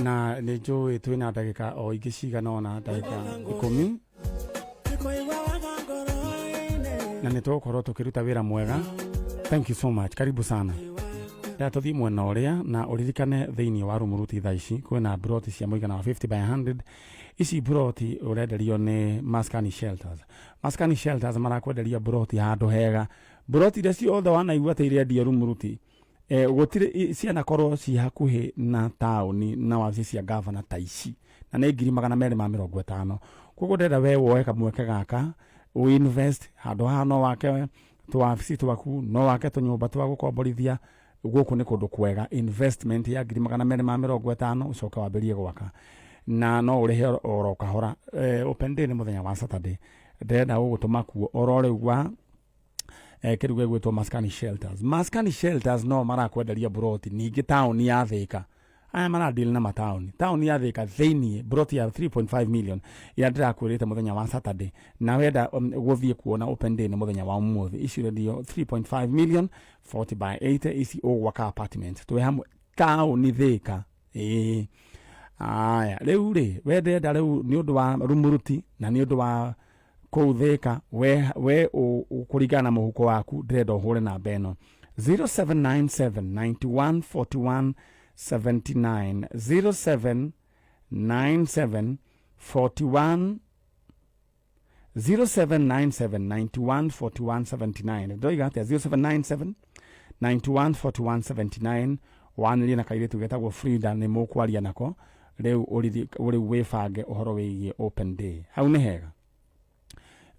na ni njui twina ndagika o ingi cigana ona ndagika 10 na ni tugukorwo tukiruta wira mwega. Thank you so much, karibu sana. Ya tuthi mwena uria na uririkane thiini wa Rumuruti thaa ici kwina broti cia muigana wa 50 by 100 ici broti urenderio ni Maskani Shelters. Maskani Shelters marakwenderia broti handu hega broti iria ciothe wanaigua te irendio Rumuruti gutire ciana korwo ci hakuhi na tauni na wabici cia gavana ta ici na ni 250 koguo ndenda we woe kamweke gaka uinvest handu hano wake twabici twaku no wake tunyumba twa gukomborithia guku ni kundu kwega investment ya 250 ucoka wambirie gwaka na no urihe oro kahora open day ni muthenya wa Saturday ndenda ugutuma kuo orore gwa kiruge gwetwo Maskani Shelters. Maskani Shelters no marakwenderia broti ningi town ya Thika aya mara deal na mataoni taoni ya Thika thĩinĩ broti ya 3.5 million ya ndĩrakwĩrĩte mũthenya wa Saturday na wenda gũthiĩ kuona open day nĩ mũthenya wa ũmũthĩ icio ndio 3.5 million 40 by 80 ici ũgwaka apartment twĩ hamwe taoni Thika aya rĩu rĩ wendenda rĩu nĩ ũndũ wa rumuruti na nĩ ũndũ wa kũthĩka we ũkũringana na mũhuko waku ndĩrenda ũhũre namba ĩno 0797 91 41 79 0797 41 0797 91 41 79 ndoiga atia 0797 91 41 79 wanĩria na kairĩtu getagwo Frida nĩ mũkwaria nako rĩu ũrĩ wĩbange ũhoro wĩgiĩ open day hau nĩ hega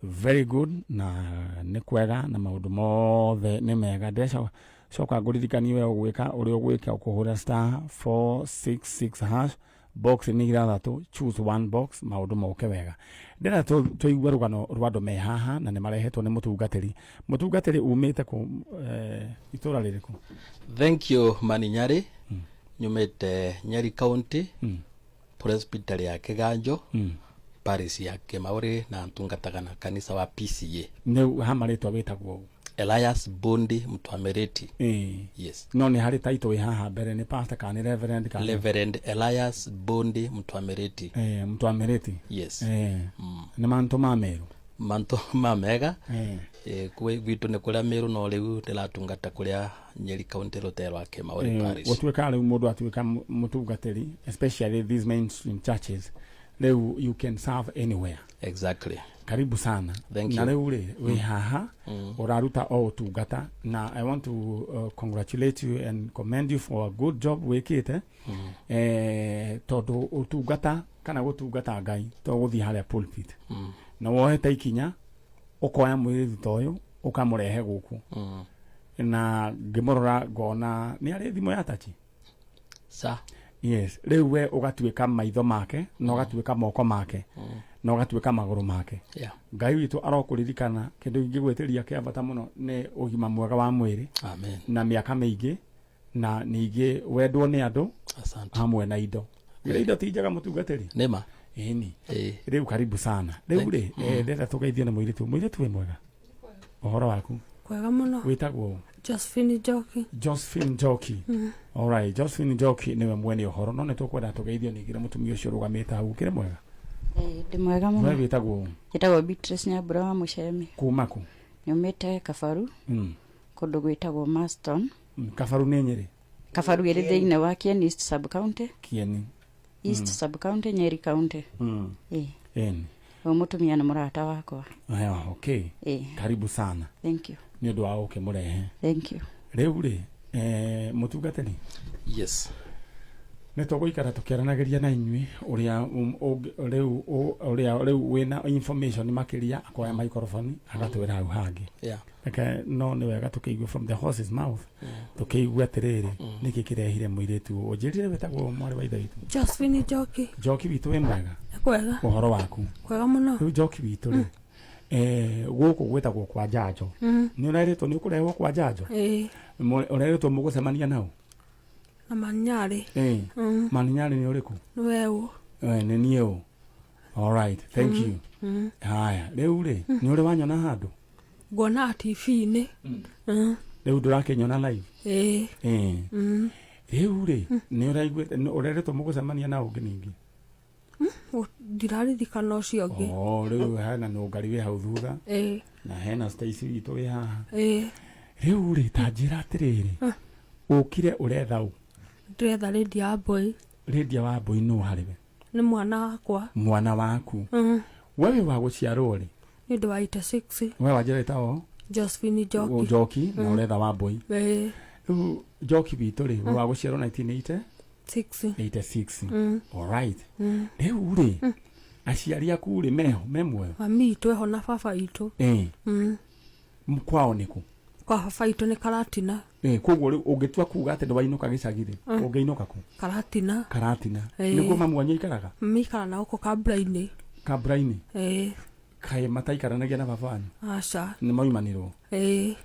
very good na nĩ kwega na maũndũ mothe nĩ mega ndesha coka ngũririkanie we ũgwĩka ũrĩa ũgwĩka ũkũhũra star 466 hash box nĩ ithathatũ choose one box maũndũ moke wega ndĩra tũigua rũgano rwa andũ me haha na nĩ marehetwo nĩ mũtungatĩri umĩte ku itũra rĩrĩkũ thank you Maninyari nyumĩte Nyeri County Presbytery ya Kĩganjo Paris ya Kĩmaũrĩ na ntungataga na kanisa wa PCA nĩ hamarĩtwa wĩtagwo Elias Bondi Mtwamereti yes no nĩ harĩ taito wĩ haha mbere nĩ pastor kana Reverend Elias Bondi Mtwamereti Mtwamereti yes nĩ manto mamega gwitũ nĩ kũrĩa Meru no rĩu ndĩratungata kũrĩa Nyeri County rũtere rwa Kĩmaũrĩ Paris gũtuĩka rĩu mũndũ atuĩka mũtungatĩri especially these mainstream churches rĩu you can serve anywhere exactly karibu sana thank you na rĩu rĩ wĩ haha ũraruta o ũtungata na I want to congratulate you and commend you for a good job wĩkĩte tondũ ũtungata kana gũtungata Ngai to gũthiĩ harĩa pulpit na wohete ikinya ũkoya mwĩrĩtu ta ũyũ ũkamũrehe gũkũ na ngĩmũrora ngona nĩ arĩ thimũ ya tachi sa yes rĩu we ũgatuĩka maitho make na ũgatuĩka moko make na ũgatuĩka magũrũ make Ngai witũ arokũririkana kĩndũ ingĩgwĩtĩria kĩa bata mũno nĩ ũgima mwega wa mwĩrĩ amen na mĩaka mĩingĩ na ningĩ wendwo nĩ andũ hamwe na indo indo ti njega mũtungatĩri nĩma ĩni rĩu karibu sana rĩu rĩ ndĩrenda tũgeithie na mũirĩtu wĩ mwega ũhoro waku kwega mũno wĩtagwo Josephine Njoki all right Josephine Njoki niwe mwene ũhoro no nĩ tũkwenda tũgeithio ningĩ na mũtumia ũcio rũgamĩte hau kĩrĩ mwega ndĩ mwega mũno we wĩtagwo Beatrice Nyambura wa Mũcemi kuma kũ nyumĩte Kabaru kũndũ gwĩtagwo Marston Kabaru nĩ Nyeri Kabaru ĩrĩ thĩinĩ wa Kieni East Sub County East Sub County Nyeri County mũtumia nĩ mũrata wakwa okay karibu sana thank you nĩ ũndũ wa ũkĩmũrehe thank you rĩu rĩ mũtungatĩri yes nĩ tũgũikara tũkĩaranagĩria na inyuĩ rĩu wĩna information makĩria akoya microphone agatwĩra hau hangĩ no nĩ wega tũkĩigua from the horse's mouth tũkĩigua atĩrĩrĩ nĩkĩ kĩrehire mũirĩtu ũnjĩrire wĩtagwo mwarĩ wa ithe witũ Josephine Njoki witũ wĩ mwega kwega ũhoro waku kwega mũno rĩu Njoki witũ rĩ gũkũ gwĩtagwo kwa njanjo nĩ ũrerĩtwo nĩ ũkũrehwo kwa njanjo ũrerĩtwo mũgũcemania nao na Maninyari Maninyari nĩ ũrĩkũ nĩ niĩ ũ all right thank you haya rĩu rĩ nĩ ũrĩ wanyona handũ ngona TV-inĩ rĩu ndũrakĩnyona live rĩu rĩ nĩ ũraiguĩte ũrerĩtwo mũgũcemania na ũngĩ ningĩ ndiraririkana ũcio ũngĩ rĩu hena Nũngari wĩ hau thutha na hena Stacy witũ wĩ haha rĩu rĩ ta njĩra atĩrĩrĩ ũkire ũretha ũ ndĩretha Lydia Wambui nũ harĩwe nĩ mwana waku wewe wa gũciarwo rĩ nĩ ũndũ wa 86 we wanjĩra ĩtagwo Josephine Njoki na ũretha Wambui rĩu Njoki witũ rĩ we wa gũciarwo 1986 all right rĩu rĩ aciari aku rĩ me muoyo mami itũ eho na baba itũ kwao nĩkũ kwa baba itũ nĩ Karatina koguo rĩu ũngĩtua kuga atĩ ndwainũka gĩcagi rĩ ũngĩinũka kũ Karatina nĩguo mamu wanyu aikaraga mikara na gũkũ Kabra-inĩ kaĩ mataikaranagia na baba wanyu aca nĩ maumanĩrwo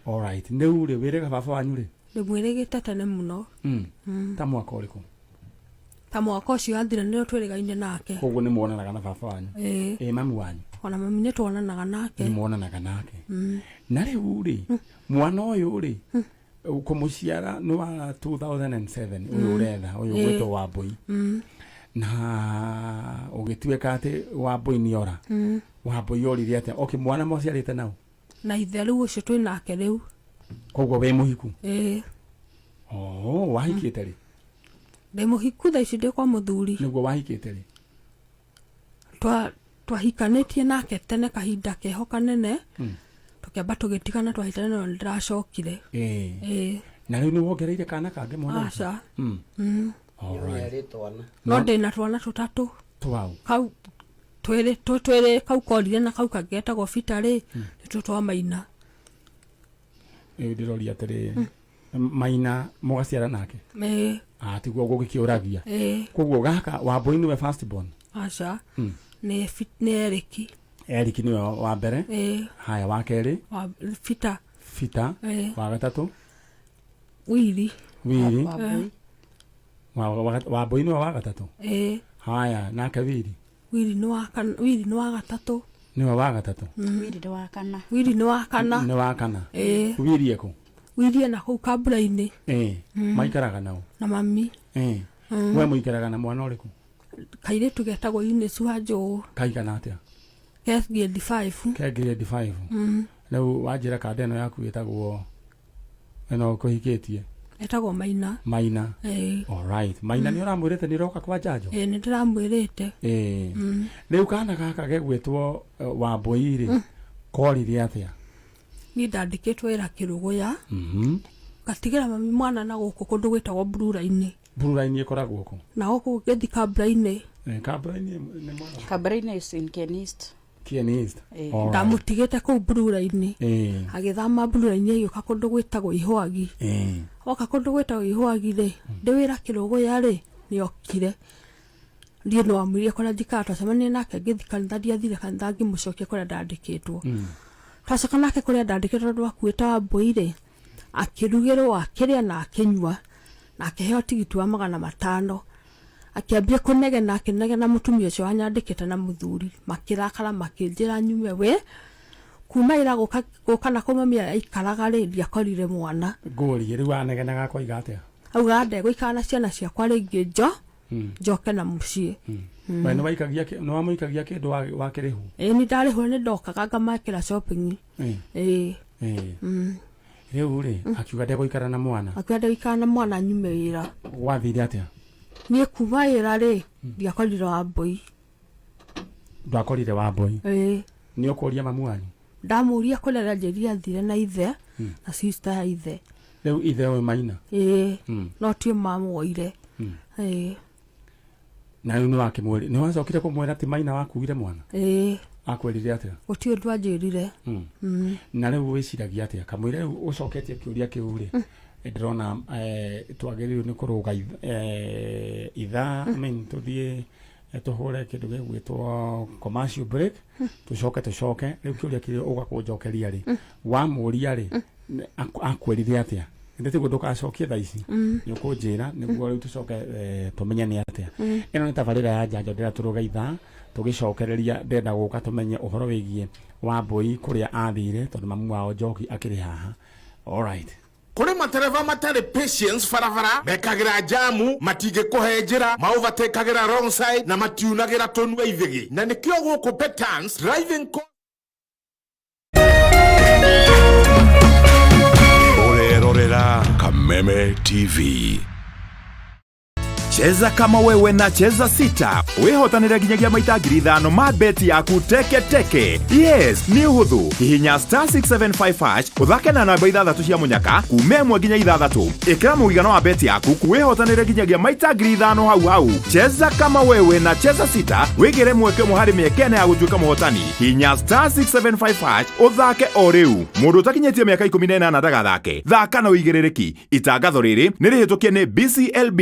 all right rĩu rĩ wĩrĩga baba wanyu rĩ ndĩmwĩrĩgĩte tene mũno ta mwaka ũrĩkũ ta mwaka ucio athire nä twärĩgaine nake koguo nä mwonanaga na baba wanyu mami wanyu ona mami nä twonanaga nake nä mwonanaga nake na rä u rä mwana å yå rä kå må ciara nä wa 2007 å yå å retha å yå gwä two Wambui na å gä tuä ka atä Wambui nä ora Wambui orire atä mwana mwaciarä te nau na ithe rä u å cio twä nake rä u koguo wä må hiku wahikä te rä ndä må hiku tha ici ndä kwa må thuri nä guo wahikä te rä twahikanä tie nake tene kahinda keho kanene tå kä amba tå gä tigana twahitana no ndä racokire na rä u nä wongereire kana kangä mwana aca no ndä na twana tå tatå kau twä kau korire na kau kangä getagwo bita rä nä tå twa Maina ndä roria atä rä Maina må gaciara nake tiguo gå gä kä å ragia koguo gaka Wambui nä we first born aca nä Eriki nä we wa mbere haya wa kerä bita wa gatatå Wili Wambui nä we wa gatatå haya nake Wili nä wa gatatå nä we wa gatatå Wili nä wa kana nä wa kana Wili ekå Wili na kå u kambura-inä maikaraga nao na mami we må ikaraga na mwana å rä kå kairä tu getagwo Ines wa Njå kaigana atä grade 5 rä u wanjä ra kanda ä no yaku ä tagwo ä no kå hikä tie etagwo Maina Maina Maina nä å ramwä rä te nä roka kwa njanjo nä ndä ramwä rä te rä u kana gaka gegwä two Wambui rä korire atä niä ndandä kä two wä ra kä rå gå ya ngatigä ra mami mwana na gå kå kå ndå gwä tagwo Mbura-inä ä koragwo kå na gå kå gä thi kambura-inä ndamå tigä te kå u Mbura-inä agä thama Mbura-inä agä å ka kå ndå gwä tagwo Ihåagi oka kå ndå gwä tagwo Ihåagi rä ndä wä ra kä rå gå ya rä nä okire ndiä no amwä rie kårä thikaga twacemanie nake ngä thi kanitha ndiathire kanitha ngä må cokia kå rä a ndandä kä two twacoka nake kå rä a ndandä kä two tondå akuä te Wambui rä akä rugä rwo akä rä a na akä nyua na akä heo tigiti wa 500 akä ambia kå negena akä negena må tumia å cio wanyandä kä te na må thuri makä rakara makä njä ra nyume we kuma ira gå kana kå mamia aikaraga rä ndiakorire mwana ngå rie rä u anegenaga koiga atä auga ndegå ikara na ciana ciakwa rä ngä njoke na må ciä nä wamå ikagia kä ndå wakä rä hu nä ndarä hwo nä ndokaga ngamakä ra rä u rä akiuga ndegå ikara na mwana nyume wä ra wathire atä niä kuma wä ra rä ndiakorire Wambui ndwakorire Wambui nä å kå ria mamu wanyu ndamå ria kå rera njä ri athire na ithe na sister ya ithe rä u ithe å Maina no tio mamwoire na rä u nä wacokire kå mwera atä Maina wakuire mwana akwärire atä gå tiå ndå anjä rire na rä u wä ciragia atä kamwä re å coketie kä å ria kä u rä ndä rona twagä rä irwo nä kå rå ga ithaa tå thiä tå hå re kä ndå gä gwä two commercial break tå coke rä u kä å ria kä å gakå njokeria rä wamå ria rä akwärire atä ndä tigwo ndå gacokie tha ici nä å kå njä ra nä guo rä u tå coke tå menye nä atä ä no nä tabarä ra ya njanjo ndä ra tå rå ga ithaa tå gä cokereria ndenda gå ka tå menye å horo wä giä Wambui kå rä a athire tondå mamu wao Njoki akä rä haha kuri matereva matari patience farafara mekagira jamu matige kuhenjira mauvatekagira wrong side na matiunagira tonua ithigi na nikio guku Petans driving urerorera Kameme TV. Cheza kama wewe na cheza sita wihotanire nginyagia maita 5,000 ma beti yaku teke teke. Yes, ni uhuthu hihinya *675# uthake na namba 6 cia munyaka kume 1 nginya 6 ikira muigano wa beti yaku kuwihotanire nginyagia maita 5,000 hau. Cheza kama wewe na cheza sita wigire mweke muhari miekene ya gutuika muhotani hihinya *675# uthake o riu. Mundu utakinyetie miaka 18 ndagathake thaka na uigirereki. Itangatho riri ni rihitukie ni BCLB.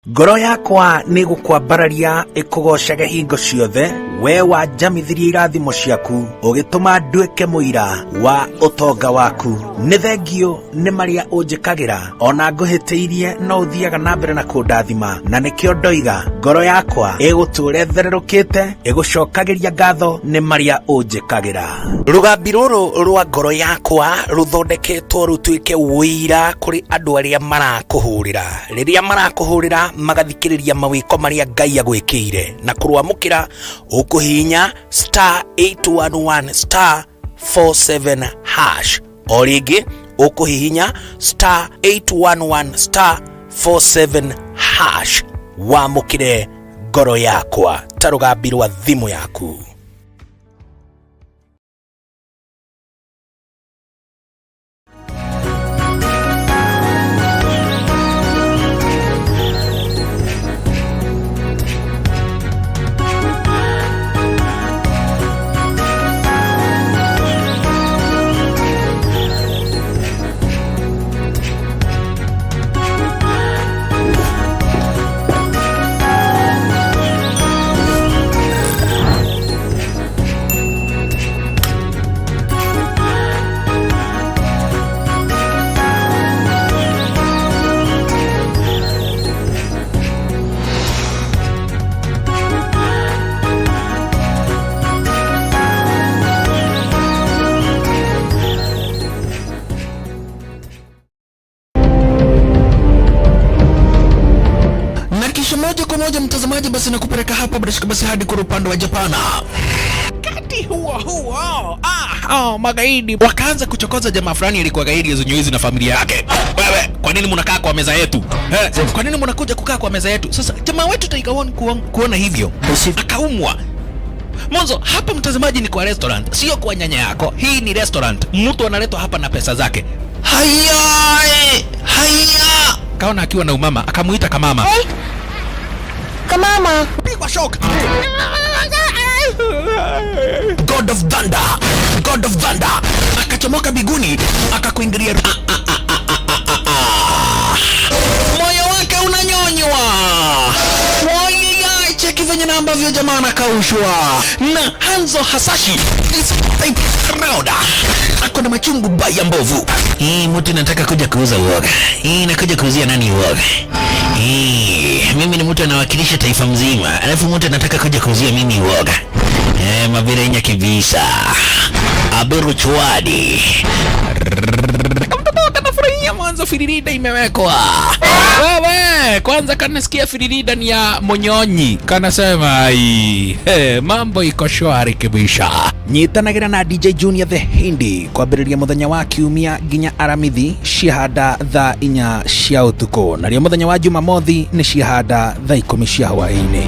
Ngoro yakwa nĩ gũkwambararia ĩkũgocage hingo ciothe we wanjamithirie irathimo ciaku ugituma nduike muira wa utonga waku. Nĩ thengio nĩ maria unjikagira ona nguhitiirie no uthiaga na mbere na kundathima, na nikio ndoiga ngoro yakwa iguture thererukite igucokagiria ngatho nĩ maria unjikagira. Rugambi ruru rwa ngoro yakwa ruthondeketwo rutuike wira kuri andu aria marakuhurira riria marakuhurira magathikiriria mawiko maria Ngai agwikire na kurwamukira ukuhinya *811 *47#. Origi ukuhinya *811 *47#. Wamukire ngoro yakwa ta rugambi rwa thimu yaku. Moja mtazamaji, basi nakupeleka hapa basi hadi kwa upande wa Japana. Kati huo magaidi wakaanza kuchokoza jamaa fulani alikuwa gaidi Zunyoizi na familia yake. Wewe, kwa nini mnakaa kwa meza yetu? Kwa nini mnakuja kukaa kwa meza yetu? Sasa jamaa wetu Taikawon kuona hivyo akaumwa. Mwanzo hapa mtazamaji ni kwa restaurant, sio kwa nyanya yako. Hii ni restaurant. Mtu analetwa hapa na pesa zake. Haya! Kaona akiwa na umama, akamuita kamama. Kamama, pigwa shock. God of Thunder akachomoka biguni akakuingilia. Moyo wake unanyonywa. Cheki venye na ambavyo jamaa anakaushwa. Na Hanzo Hasashi ako na machungu baya mbovu. Mtu nataka kuja kuuza uoga. Nakuja kuuzia nani uoga? Mimi ni mtu anawakilisha taifa mzima, alafu mtu anataka kuja kuuzia mimi uoga. Mabirenya kibisa. Aberu chwadi. Kanafurahia mwanzo firirida imewekwa. Wewe, kwanza kanasikia firirida ni ya Monyonyi. Kanasema mambo iko shwari kibisha. Nyitanagira na DJ Junior the Hindi kwambĩrĩria muthenya wa Kiumia nginya Aramithi ciahanda thaa 4 cia utuko, na rio muthenya wa Jumamothi ni ciahanda thaa 10 cia hwaĩ-inĩ.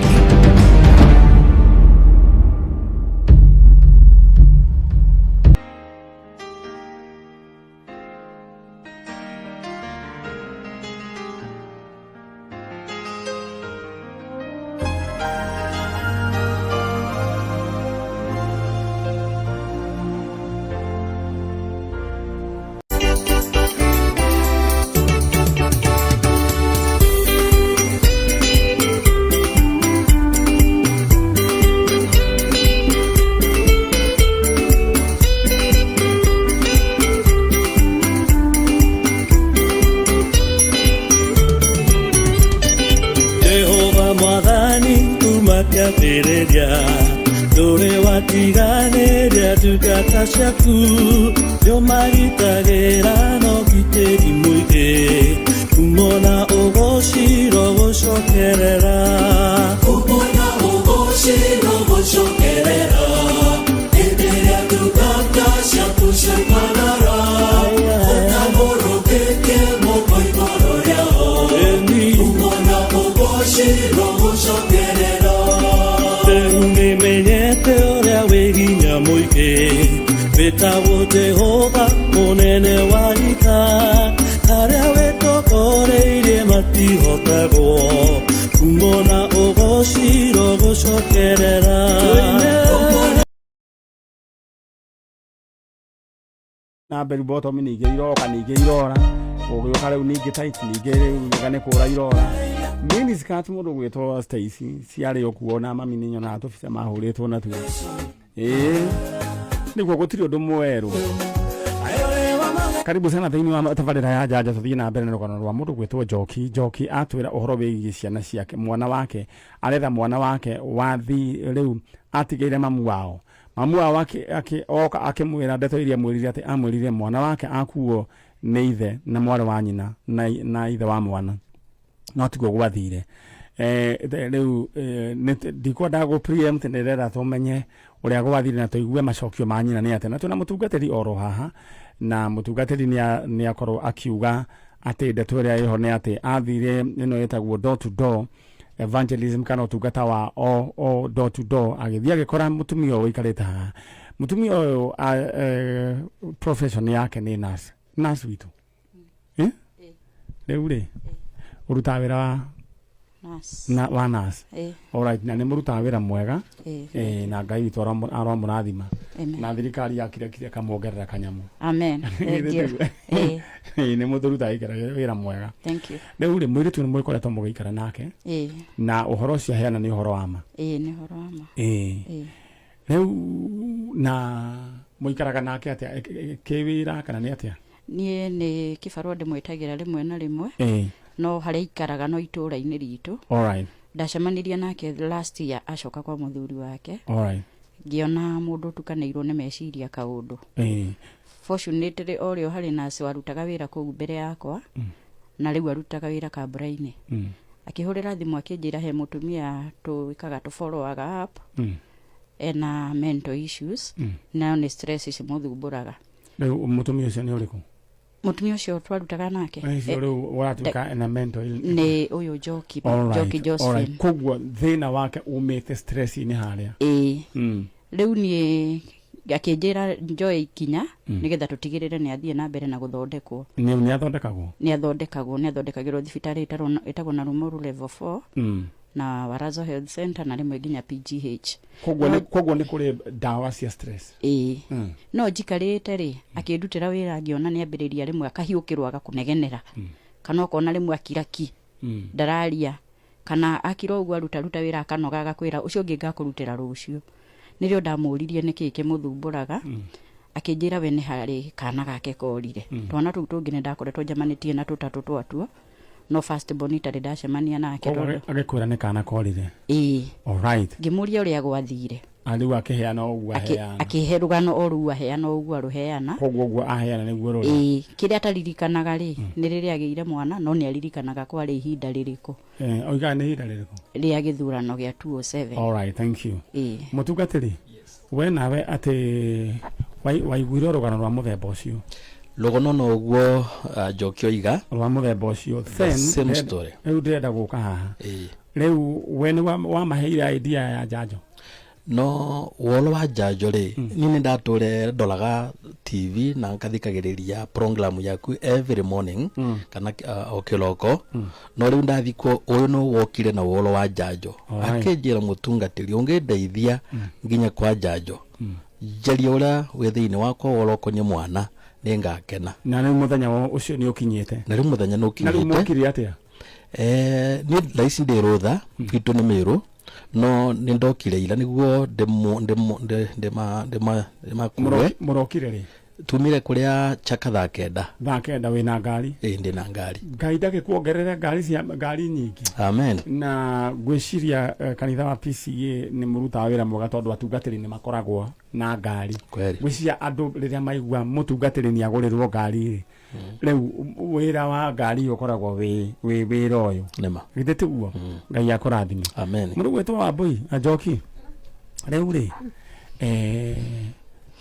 na bell bottom ni iroka ni irora ugioka riu ni tight ni igane kura irora mini skirt mundu gwitwo Stacy ciari okuona mami ni nyona tubisa mahuritwo na tu niguo gutiri undu mweru. Karibu sana thiini wa tabarira ya Jaja, tuthii na mbere na rugano rwa mundu gwitwo Njoki atwira uhoro wigie ciana ciake. Mwana wake aretha mwana wake wathi riu atigeire mamu wao oka akimwira ndeto iria mwirire ati amwirire mwana wake akuo ni ithe na mwari wa nyina na ithe wa mwana no tiguo gwathire. Riu ndikwenda go preempt ndirera tumenye uria gwathire na tuigue macokio ma nyina ni ate na tuna mutungatiri oro haha na mutungatiri ni akorwo akiuga ati ndeto iria iho ni ati athire ino yetagwo door to door evangelism kana utungata wa o door to door agithia gikora mutumia uyu ikarite haha. Mutumia uyu profession yake ni nurse witu riu ri uruta wira wa nurse. Alright, na ni muruta wira mwega na Ngai witu aramurathima na thirikari yakire kamuongerera kanyamu. Amen. Ni muruta wira mwega. Thank you. Riu ri mwiri tu ni mwikoretwo mugikara nake na uhoro cia heana ni uhoro wama. Ni uhoro wama. Riu na muikaraga nake atia kiwira kana ni atia? Ni kibarua ndimwitagira rimwe na rimwe no haria ikaraga no itura-ini ritu. Alright. Ndacemanirie nake last year acoka kwa muthuri wake. Alright. Ngiona mundu tukanirwo ni meciria kaundu. Fortunately orio hari nasi warutaga wira kuu mbere yakwa na riu arutaga wira kambura-ini. Akihurira thimu akinjira he mutumia tuikaga tu follow up ena mental issues na ni stress cimuthumburaga. Riu mutumia ucio ni uriku? Mutumia ucio twarutaga nake riu waratuka ena mental ni uyu Njoki Josephine. Kogwo thina wake umite stress ni haria riu ni akinjira njoe ikinya nigetha tutigirire ni athie na mbere na guthondekwo. Ni athondekagirwo thibitari itagwo na Rumoru level 4 na Warazo Health Center na rimwe nginya PGH. Kogwo ni kuri dawa cia stress. No njikarite ri akindutira wira ngiona ni ambiriria rimwe akahiukirwa agakunegenera kana ukona rimwe akiraki ndararia kana akiro ugu aruta wira akanoga agakwira ucio ngi ngakurutira rucio. Nirio ndamuririe niki kimuthumburaga akinjira we ni hari kana gake korire twana tu tungi ni ndakoretwo njamanitie na tutatu twatuo no first bonita ndacemania nake agikwira ni kana korire. Alright. Ngimuria uria gwathire ariu akiheana ogu aheana akiherugano oru aheana ogu aruheana kogwo ogu aheana niguo ruri kiria ataririkanaga ri ni riria agiire mwana no ni aririkanaga kwa ri ihinda ririku oiga ni ihinda ririku ria githurano gia 207. Alright, thank you. Mutungatiri we nawe ati waiguire rugano rwa muthemba ucio? Rugano no guo Njoki oiga rwa muthemba ucio same story. Riu ndirenda guka haha riu we ni wa maheire idea ya Njanjo? No wolo wa Njanjo ri ni ndature ndoraga TV na ngathikagiriria program yaku every morning kana okiloko no riu ndathikwo uyu no wokire na wolo wa Njanjo akinjira mutungatiri ungindeithia nginya kwa Njanjo jaria uria we thiini wakwa woloko ni mwana ni ngakena. Na riu muthenya ucio ni ukinyite? Na riu muthenya no ukinyite. Na riu mokiri atia? Ni laisi ndirutha gitu ni miru no ni ndokire ila niguo ndema murokire ri tumire kuria chaka thaa kenda wina ngari? Ndi na ngari. Ngai ndagikuongerera ngari nyingi. Amen. Na gwiciria kanitha wa PCA ni muruta wira mwega tondu atungatiri ni makoragwo na ngari. Gwiciria andu riria maigua mutungatiri ni agurirwo ngari riu wira wa ngari ukoragwo wi wira uyu nema githete guo. Ngai akurathime. Amen. Mundu gwetwo wa Mbui Njoki riu ri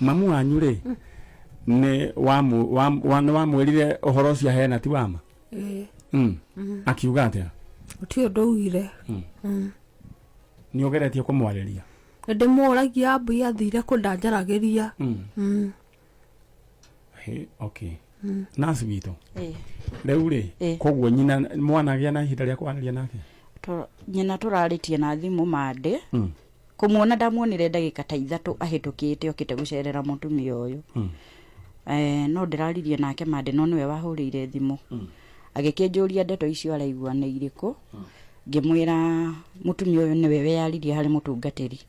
mamu wanyu ri ne wa mwirire uhoro cia hena ti wama? Akiuga atia? Uti ndougire ni ogeretie kumwariria? Ndimuragia Mbui athire kundanjaragiria. Okay. Nasi wito riu ri kogwo nyina mwana gia na ihinda ria kwanaria nake? Nyina turaritie na thimu mande kumuona ndamuonire ndagika ta 3 ahitukite okite gucerera mutumia uyu no ndiraririe nake mande no niwe wahurire thimu agikinjuria ndeto icio araigua ni iriku ngimwira mutumia uyu niwe weyaririe hari mutungatiri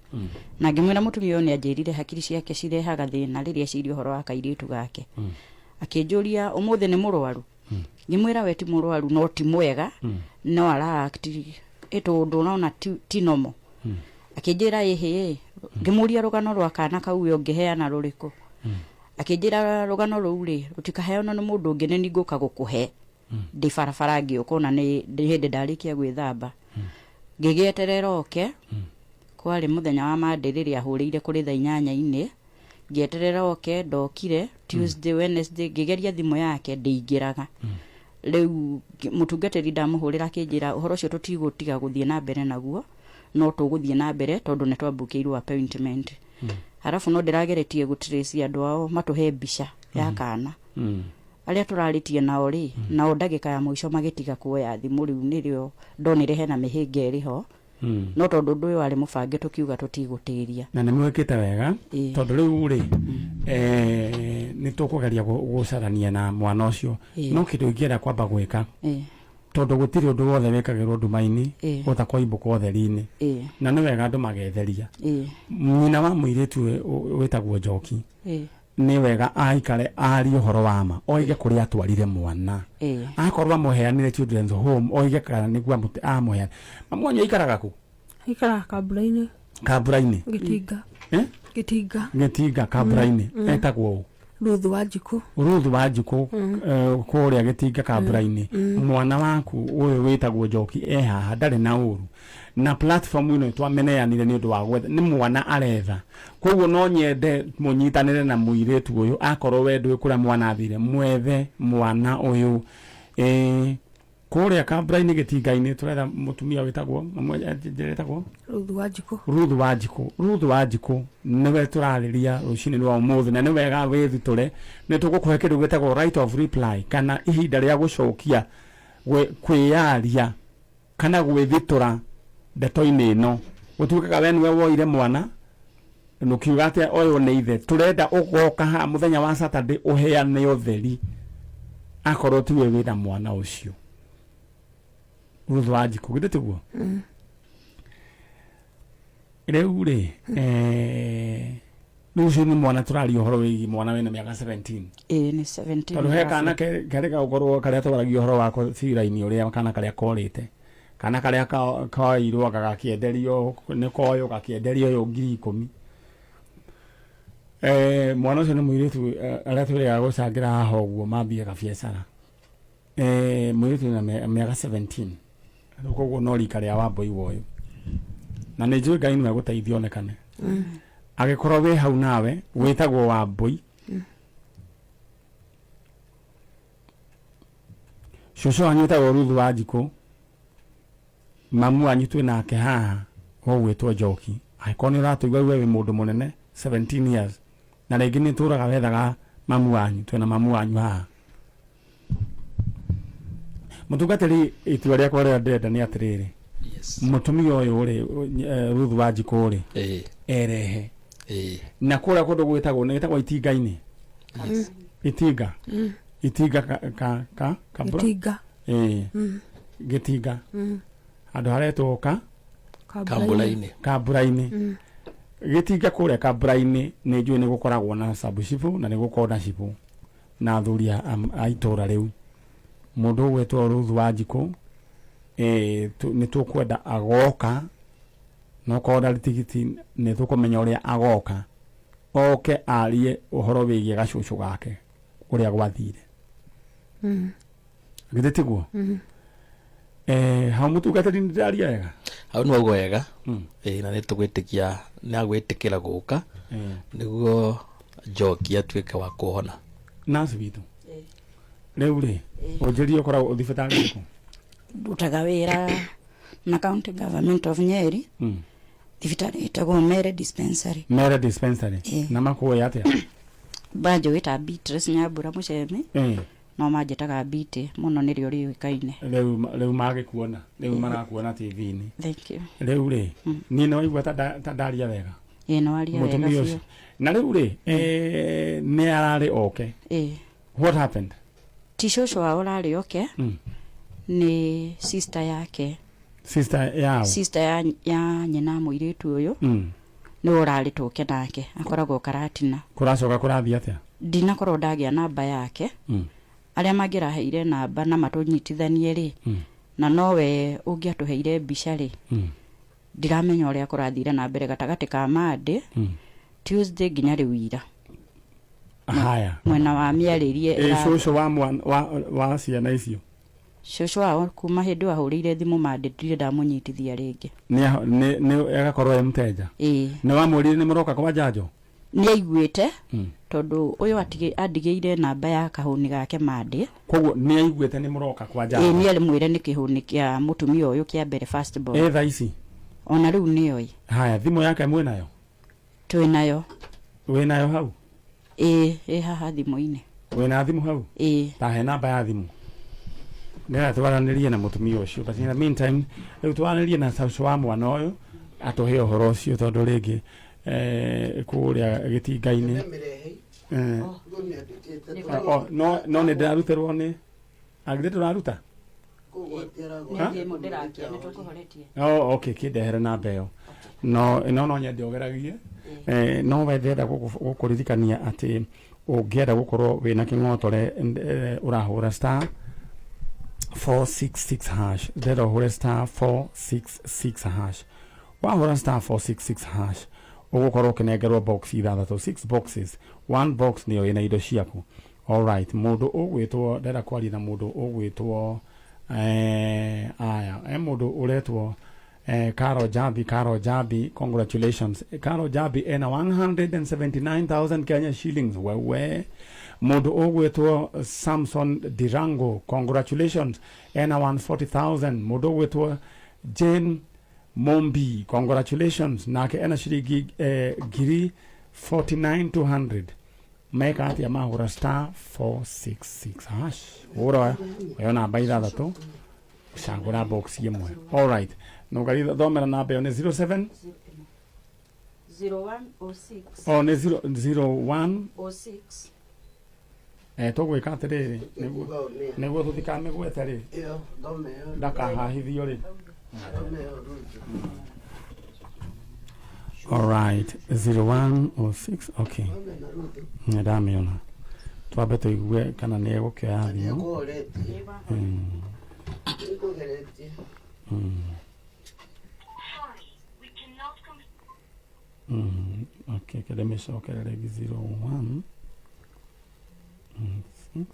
na ngimwira mutumia uyu ni anjirire hakiri ciake cirehaga thina riria cirio horo wa kairitu gake akinjuria umuthi ni murwaru ngimwira we ti murwaru no ti mwega no ara act eto ndona ti nomo akinjira ehe ngimuria rugano rwa kana kau yo ngiheana ruriku akinjira rugano ruu ri rutikaheana no mundu ngene ninguka gukuhe ndi farafara ngiukona ni hindi ndarikia gwithamba ngigieterera oke kwari muthenya wa mandiriria ahuriire kuri thaa 8 ngieterera oke ndokire Tuesday Wednesday ngigeria thimu yake ndingiraga riu mutungatiri ndamuhurira akinjira uhoro cio tutigutiga guthie na mbere naguo no tuguthie na mbere tondu ne twambukiirwo appointment harafu no ndirageretie gutrace andu ao matuhe mbica ya kana aria turaritie nao ri nao ndagika ya muico magitiga kuoya thimu riu nirio ndonire hena mihinga iriho no tondu ndu uyu ari mubange tukiuga tutigutiria na ni mwekite wega tondu riu ri ni tukugeria gucarania na mwana ucio no kindu ingienda kwamba gwika tondu gutiri undu wothe wikagirwo ndumaini utakwa imbuka utheri-ini na ni wega andu magetheria nyina wa muiritu witagwo Njoki ni wega aikare ari uhoro wa ma oige kuri atwarire mwana akorwa muheanire children's home oige kana niguo muti amuheana mamwanya ikaraga ku ikara kaburaini gitinga kaburaini etagwo Ruthu wa Njiko kuria gitinga kaburaini mwana waku uyu witagwo Njoki haha ndari na uru na platform ino twameneanire ni undu wa gwetha ni mwana aretha koguo no nyende munyitanire na muiretu uyu akorwo wendu kura mwana athire mwethe mwana uyu kuria kaburaini gitinga-ini turetha mutumia witagwo jetagwo Ruthu wa Njiko niwe turariria rucini rwa umuthi na ni wega withuture ni tugukuhe kindu gitagwo right of reply kana ihinda ria gucokia kwiyaria kana gwithitura ndeto-ini ino gutuikaga we niwe woire mwana nukiuga ati oyo ni ithe turenda ugoka ha muthenya wa Saturday uheane utheri akorwo tiwe wira mwana ucio Ruthu wa Njiko gitiguo riu ri nucio ni mwana turari uhoro wigi mwana wena miaka 17 ni 17 tondu he kana kareka ukorwo karia twaragia uhoro wako cira-ini uria kana karia korite kana karia kairwo gakienderio ni koyo gakienderio yo 10,000 mwana ucio ni muiritu aria turiga gucangira haha uguo mambie gabiacara muiritu na miaka 17 koguo no rika ria Wambui woyo na ni njui Ngai niwe guteithia onekane agikorwo we hau nawe witagwo Wambui shosho wanyu witagwo Ruthu wa Njiko mamu wanyu twi nake haha wogwitwo Njoki aikorwo ni uratuigua we mundu munene 17 years na ringi ni turaga wethaga mamu wanyu twina mamu wanyu haha mutungatiri itua riakwa ria ndenda ni atiriri mutumia uyu uri Ruthu wa Njiko uri erehe na kura kundu gwitagwo ni gitagwo itinga-ini itinga gitinga andu haretwo kaburaini gitinga kuria kaburaini ni njui ni gukoragwo na sabucibu na ni gukorwo na cibu na athuri a itura riu mundu ugwetwo Ruthu wa Njiko ni tukwenda agoka no korda tigiti ni tukumenya uria agoka oke arie uhoro wigie gacucu gake uria gwathire gitiguo ha mutungatiri ndaria wega hau no go wega na ni tugwitikia na gwitikira guka niguo Njoki atuike wa kuhona nasi bitu riu ri unjirie ukora uthibitari ku ndutaga wira na county government of Nyeri thibitari itagwo Mere dispensary na makuoya atia banjo wita Beatrice Nyambura Muchemi no manjetaga Biti muno nirio riuikaine riu magikuona riu marakuona TV-ini thank you riu ri ni no igwa ta ndaria wega no aria wega na riu ri ni arari oke what happened tishosho wa urari oke ni sister yake sister ya nyina muiritu uyu ni urari tuke nake akoragwo Karatina kuracoka kurathia atia ndinakorwo ndagia namba yake aria mangiraheire namba na matunyitithanie ri na nowe ungiatuheire mbica ri ndiramenya uria kurathire na mbere gatagati ka Monday Tuesday nginya riwira haya mwena wa miaririe shosho wa ciana icio shosho wao kuma hindi wahurire thimu Monday ndire ndamunyitithia ringi ni agakorwo mteja ni wamurire ni muroka kwa janjo ni aiguite tondu uyu andigeire namba ya kahuni gake Monday koguo ni aiguite ni muroka kwa janjo ni ali mwire ni kihuni kia mutumia uyu kia mbere first born tha ici ona riu ni oi haya thimu yake mwe nayo twinayo winayo hau haha thimu-ini wina thimu hau tahe namba ya thimu nera twaranirie na mutumia ucio but in the meantime riu twaranirie na sauce wa mwana uyu atuhe uhoro ucio tondu ringi kuria gitinga-ini no ni ndiraruterwo ni agire turaruta okay kindehere namba iyo no nyende ogeragie no wendenda gukuririkania ati ungienda gukorwo wina king'otore urahura star 466 hash ndenda uhure star 466 hash wahura star 466 hash ugukorwo ukinengerwo box ithathatu 6 boxes one box niyo ina indo ciaku alright mundu ugwitwo ndenda kwaria na mundu ugwitwo mundu uretwo Carol Jabi, congratulations. Carol Jabi ena 179,000 Kenya shillings. Wewe. Modo ogweto Samson Dirango, congratulations. Ena 140,000. Modo ogweto Jane Mombi, congratulations. Nake ena shirigi giri 49,200. Make ati ya mahura star 466 hash. Ura yona baida dato. Shangura box yemwe. All right. No gari thomera namba yo ni 07 0106 ni 0106 tugwika atiriri niguo tutikamigwete ri ndakahahithio ri all right 0106 okay ndamiona twabe tuigue kana ni egukioya thimu okay, let me show okay, like 01 6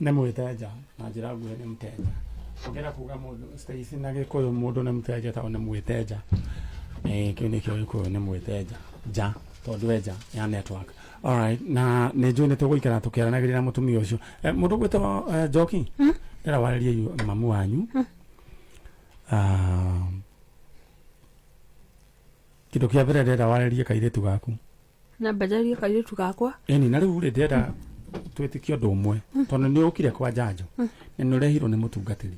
nä mwä tenja na njä ra nguhä nä må tenja ngera kuga mundu Stacy na gikuyu mundu nä må tenja tao nä mwä tenja kä u nä kä o gä kuyu nä mwä tenja ja tondu enja ya network alright na nä njå nä tå gå ikara tå kä aranagä rä ra må tumia å cio må ndå gwä two Njoki ndera warä mamu wanyu kä ndå kä a mbere ndenda warä rie kairä tu gaku na mbajarie kairä tu gakwa eni na rä u rä ndenda twitikie undu umwe tondu ni ukire kwa janjo ni nurehirwo ni mutungatiri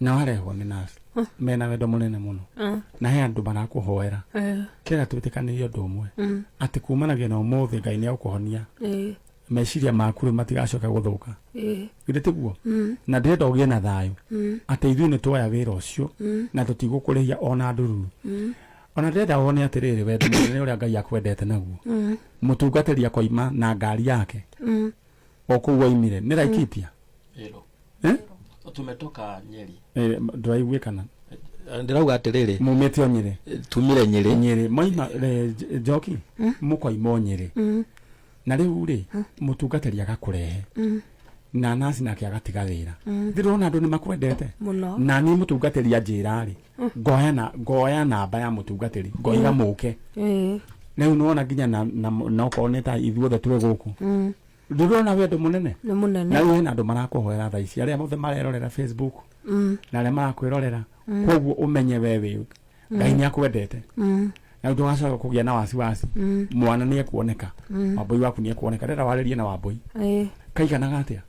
na warehwo ni nurse mena wendo munene muno na he andu marakuhoera kira twitikanirie undu umwe ati kumanagia na umuthi Ngai ni akuhonia meciria maku matigacoka guthuka githĩ tiguo na ndĩrenda ũgĩe na thayũ atĩ ithuĩ nĩ tuoya wĩra ũcio na tũtigũkũrĩhia ona ndururu ona ndĩrenda wone atĩrĩrĩ wendo mũnene ũrĩa Ngai akwendete naguo mũtungatĩri akoima na ngari yake o kũu oimire nĩ Laikipia tumetoka Nyeri ndĩraigua kana ndirauga atiriri mumite o Nyeri tumire Nyeri maima Njoki mukoima Nyeri na riu ri mutungatiri agakurehe na nasi nake agatiga wira ndirona andu ni makwendete na ni mutungatiri anjira ri ngoya namba ya mutungatiri ngoiga muke riu nona nginya na ukoneta ithuothe twe guku ndirona wendo munene na riu hena andu marakuhoera thaa ici aria mothe marerorera Facebook na aria marakwirorera koguo umenye wewe Ngai ni akwendete na ndũgacoka kũgĩa na wasiwasi mwana nĩ ekuoneka Wambui waku nĩ ekuoneka ndĩra warĩrie na Wambui kaigana gatia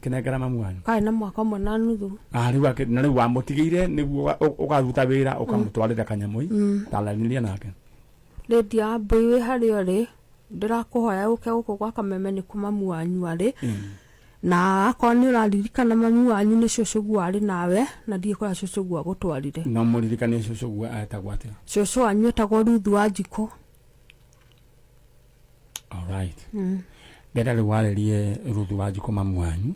kinengera mamu wanyu kai na mwaka mwe na nuthu riu na riu wamutigire niguo ukaruta wira ukamutwarira kanyamui talaniria nake ndia mbiwi hari ori ndirakuhoya uke guku gwa Kameme ni kumamu wanyu ari na akorwo ni uraririkana mamu wanyu ni cucugu ari nawe na ndie kwa cucugu agutwarire no muririkane cucugu etagwo atia cucu wanyu etagwo Ruthu Wanjiku. Alright. Ndenda riu waririe Ruthu Wanjiku mamu wanyu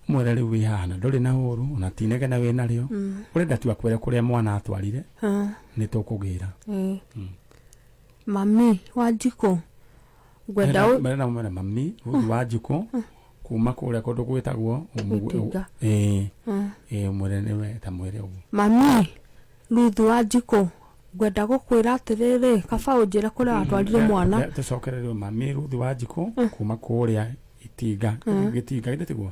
mwere riu wihana nduri na uru ona tinegena wina rio urenda tu akwere kuria mwana atwarire ni tukugira Mami Wanjiku gwenda mbere mami Ruthu Wanjiku kuma kuria kundu gwitagwo mwere niwe ta mwere ugu Mami Ruthu Wanjiku gwenda gukwira atiriri kaba unjire kuria atwarire mwana tucokerere mami Ruthu Wanjiku kuma kuria Itinga gitinga gitiguo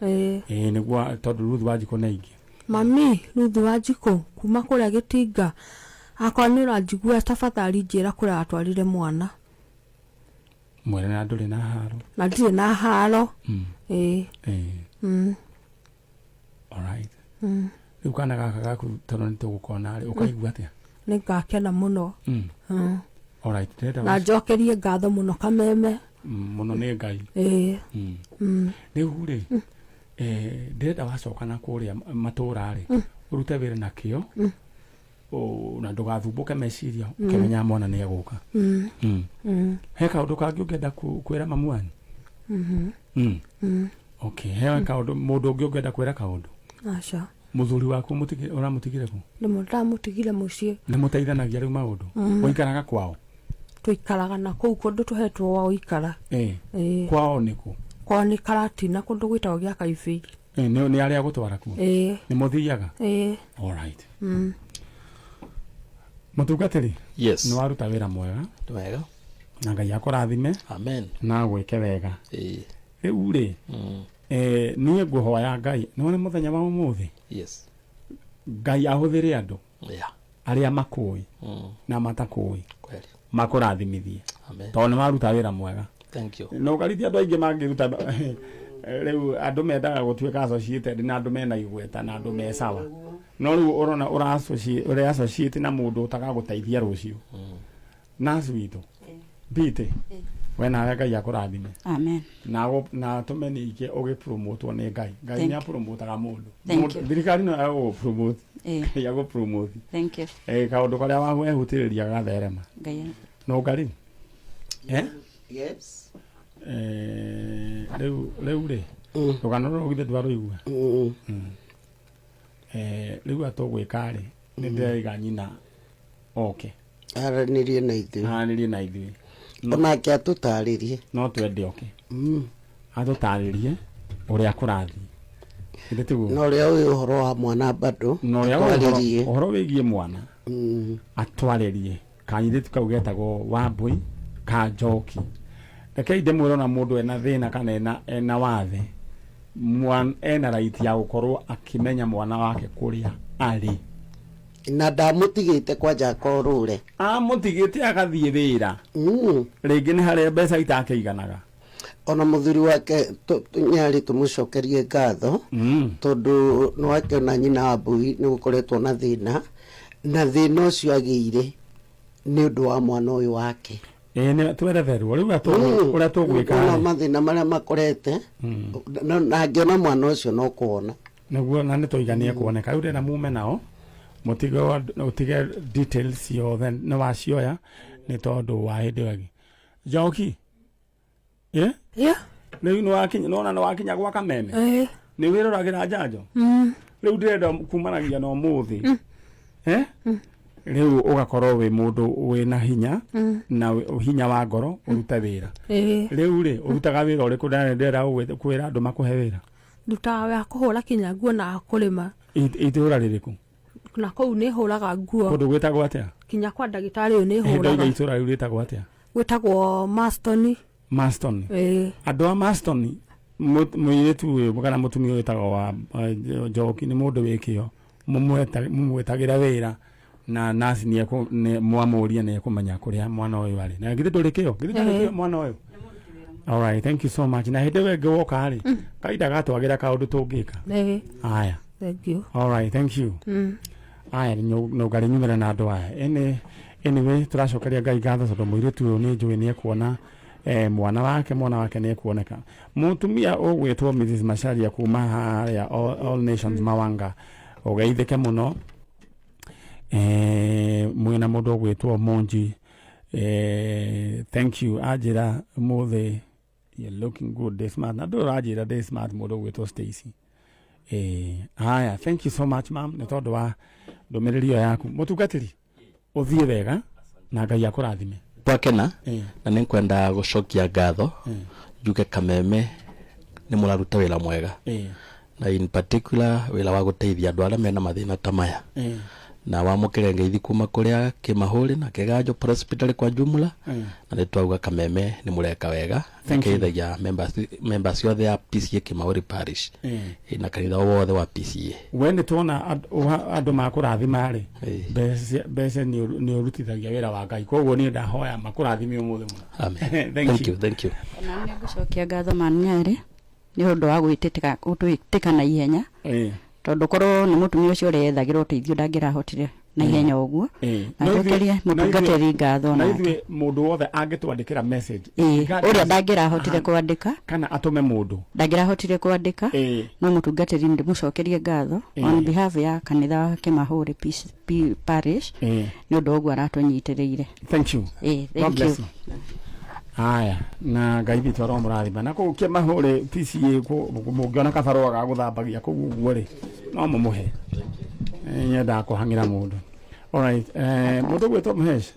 niguo tondu Ruthu Wanjiku na ingi Mami Ruthu Wanjiku kuma kuria Gitinga akorwo ni uranjigua tabathari njira kuria atwarire mwana mwere na nduri na haro na ndire na haro alright riu kana gaka gaku tondu nitugukona ri ukaigua atia ni ngakena muno alright na njokerie ngatho muno Kameme muno ni Ngai riu ri ndirenda wacoka na kuria matura ri urute wira na kio na ndugathumbuke meciria ukimenya mwana ni aguka he kaundu kangi ungenda kwira mamu wanyu okay he kaundu mundu ungi ungenda kwira kaundu aca muthuri waku uramutigire ku ni mutamutigire mucii ni muteithanagia riu maundu uikaraga kwao tuikaraga na kuu kundu tuhetwo wa uikara kwao niku kwao ni Karatina kundu gwitagwo gia Kaibiri ni aria gutwara ku ni muthiaga alright mutungatiri yes ni waruta wira mwega na Ngai akurathime amen na gwike wega riu ri nie nguhoya Ngai ni muthenya wa umuthi yes Ngai ahuthire andu aria makui na matakui kweli makurathimithie amen tondu maruta wira mwega thank you no garithia andu aingi mangiruta riu andu mendaga gutuika associated na andu mena igweta na andu me sawa no riu urona uri associate na mundu utagaguteithia rucio na sweeto bite wena Ngai akurathime amen na tumenike ugi promote one Ngai ni promotaga mundu thirikari no ago promote ya go promote thank you kaundu karia wagu ehutiriria gatherema Ngai no ngari yes riu ri rugano rugithe ndwaruigua riu atugwika ri ni ndiraiga nyina oke aranirie na ithui onake atutaririe no twende oke atutaririe uria kurathi no ria uyu uhoro wa mwana bado uhoro wigie mwana atwaririe kanyithitu kau getagwo Wambui ka Njoki reke inde mwiro na mundu ena thina kana ena wathe ena right ya gukorwo akimenya mwana wake kuria ari na ndamutigite kwa Jakorure mutigite agathie wira ringi ni haria mbeca itakeiganaga ona muthuri wake nyari tumucokerie ngatho tondu no wake na nyina Wambui ni gukoretwo na thina ucio agiire ni undu wa mwana uyu wake ni tweretheru riu uria tugwika na mathina maria makorete na ngiona mwana ucio no kuona niguo na nituiganie kuoneka riu ndena mume nao mutige details yothe ni wacioya ni tondu wa hindi wagi Njoki riu ni wakinya nona ni wakinya gwa Kameme ni wiruragira njanjo riu ndirenda kumanagia no muthi riu ugakorwo wi mundu wina hinya na hinya wa ngoro urute wira riu ri urutaga wira uriku ndenda kwira andu makuhe wira ndutaga wa kuhura kinya nguo na kurima itura ririku na kuu ni huraga nguo kundu gwitagwo atia kinya kwa ndagitari uyu ni huraga itura riu ritagwo atia gwitagwo Maston andu a Maston muiritu uyu kana mutumia witagwo wa Njoki ni mundu wikio mumwetagira wira na nasi ni mwamuria ni kumenya kuria mwana uyu ari na githe ndurikio mwana uyu All right, thank you so much. Na hedewe gewoka hali. Kaida gatwagira kaundu tungika. Aya. Thank you. All right, thank you. Aya no gari nyumera na andu aya. Anyway, turacokeria Ngai ngatho tondu muiritu ni njui ni ekuona mwana wake ni ekuoneka. Mutumia ugwitwo Mrs. Macharia kuma haria All Nations Mawanga. Ugeithike muno. Mwina mundu ugwitwo Monji. Thank you. Ajira mothe. You're looking good this month. I do Ajira this month mundu ugwitwo Stacy. Haya, thank you so much ma'am. Ni tondu wa ndumirio yaku. Mutungatiri uthie wega na Ngai akurathime. Twakena na ninkwenda gucokia ngatho njuge Kameme ni muraruta wira mwega na in particular wira wa guteithia andu aria mena mathina ta maya na wamukire ngeithi kuma kuria Kimahuri na Kiganjo Hospital kwa jumla na nitwauga Kameme ni mureka wega ngeithagia members othe ya PCA Kimahuri Parish na kanitha wothe wa PCA wene tuona andu makurathima ri bese ni urutithagia wira wa Ngai koguo ni ndahoya makurathime umuthe muno. Amen. Thank you. Na ngucokia ngatho Maniari ni undu wa gwitika na ihenya tondu korwo ni mutumia ucio urethagirwo uteithio ndangirahotire na ihenya uguo na ndukerie mutungatiri ngatho na ithuĩ mundu wothe angitwandikira message uria ndangirahotire kwandika kana atume mundu ndangirahotire kwandika no mutungatiri ndi mucokerie ngatho on behalf ya kanitha wa Kimahuri Parish ni undu uguo aratunyitiriire. Thank you. Thank you. Aya na Ngai bitu aromurathima na ku Kimahuri PCA ku mungiona kabarua ga guthambagia kuguo ri no mumuhe nyenda kuhangira mundu. All right, mundu gwetwo Mhesh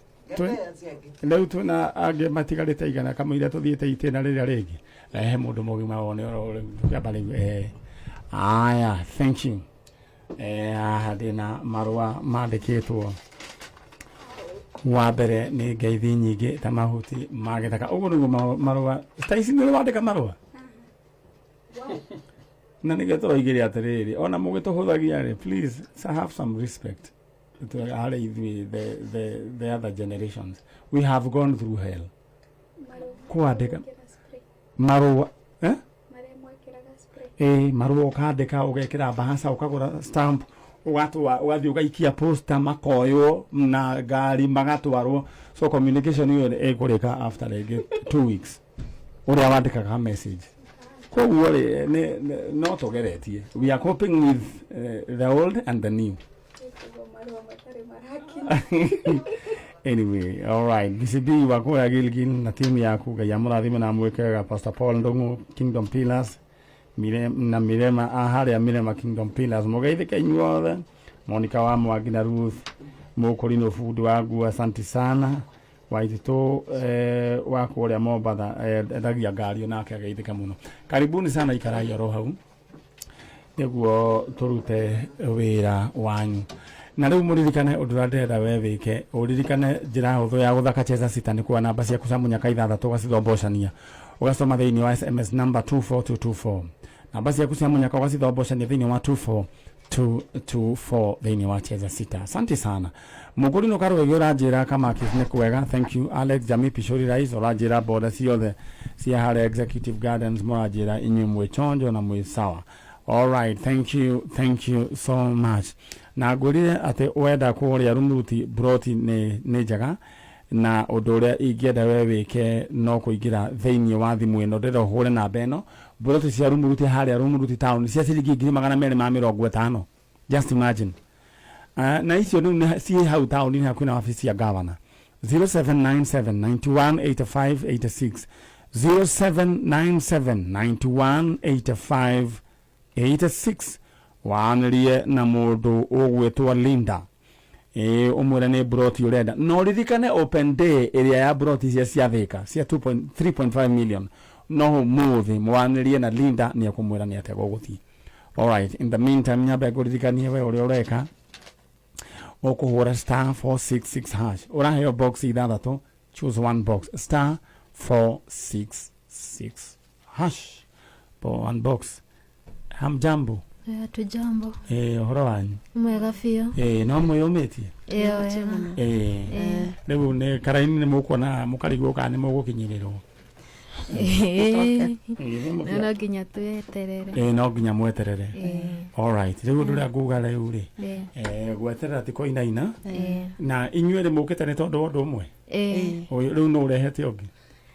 leu tuna age matigarite igana kamwira tuthiete itena riria ringi he mundu mugima wone uri aya thank you hadina marua mandikitwo wa mbere ni ngeithi nyingi ta mahuti magethaka uguo niguo marua taisi ni wandika marua na nigetoro igiri atiriri ona mugituhuthagia ri please have some respect to the other generations. We have gone through hell. Kuandika marua marua ukandika ugekira bahasa ukagura stamp ugathi ugaikia poster makoyo na gari magatwarwo so communication hiyo ikurika after like 2 weeks uria wandikaga message koguo ri no tugeretie we are coping with the old and the new. Anyway, all right. BCB wako ya Gilgil na timu yaku Ngai amurathime na mwekega Pastor Paul Ndungu Kingdom Pillars Mirema haria Mirema Kingdom Pillars mugeithike inyuothe Monica wa Mwangi na Ruth Mukurino Food wagu asante sana waitito wako uria Mombatha ndagia ngari nake ageithika muno. Karibuni sana ikarai ro hau niguo turute wira wanyu na riu muririkane udurandera wethike uririkane njira huthu ya guthaka cheza sita ni kwa namba cia kusamunya kaitha tugacithombocania ugasoma thiini wa SMS number 24224 namba cia kusamunya ugacithombocania thiini wa 24224 thiini wa cheza sita. Asante sana muguri no karo gira njira kama kisne kwega. Thank you Alex Jami Pishori Rais orajira boda ciothe cia hare Executive Gardens morajira inyu mwe chonjo na mwe sawa. All right, thank you so much. Na ngurire ati wenda kuria rumuruti broti ni njaga na undu uria ingienda we wike no kuingira thiini wa thimu ino ndiro hure na beno broti cia rumuruti haria rumuruti town cia ciringi 250. Just imagine. Na icio ni si hau town ni hakuna ofisi ya governor. 0797918586 0797918586 waanirie na mundu ugwetwa Linda umwira ni broti urenda no ririkane open day area ya broti cia Thika cia 3.5 million no muthi mwanirie na Linda ni akumwira ni atego guthi. All right, in the meantime nyabe kuririkanie we uri ureka okuhura star 466 hash uraheo box ithathatu choose one box star 466 hash po one box. Hamjambo. Tujambo. Horo wanyu. Mwega fio. No mwiyometie. Leo ne karaini ne mukuona mukarigwo kana ne mugukinyirirwo. no nginya tweterere no nginya mweterere alright riu nduria nguga riu ri gweterera ti koinaina na inyuere mukite ni tondu wa undu umwe riu no urehete ungi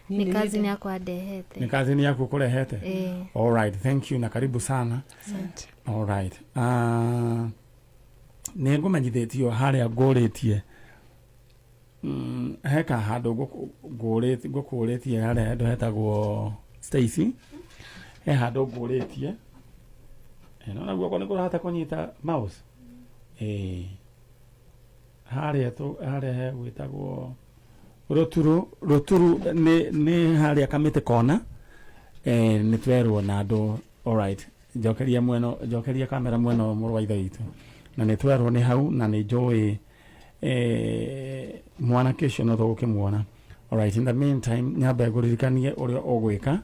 ni kazi ni yakwa ndehete ni kazi ni yaku kurehete alright thank you na karibu sana asante alright ni ngumanyithitio haria nguritie heka handu nguritie haria handu hetagwo Stacy handu nguritie no naguo ko nikurahata kunyita mouse haria gwitagwo roturu ni haria kamite kona ni twerwo na andu alright jokeria kamera mweno murwaitha itu na ni twerwo ni hau na ni joy mwana kesho no tugukimwona alright in the meantime nyamba guririkanie uria ogwika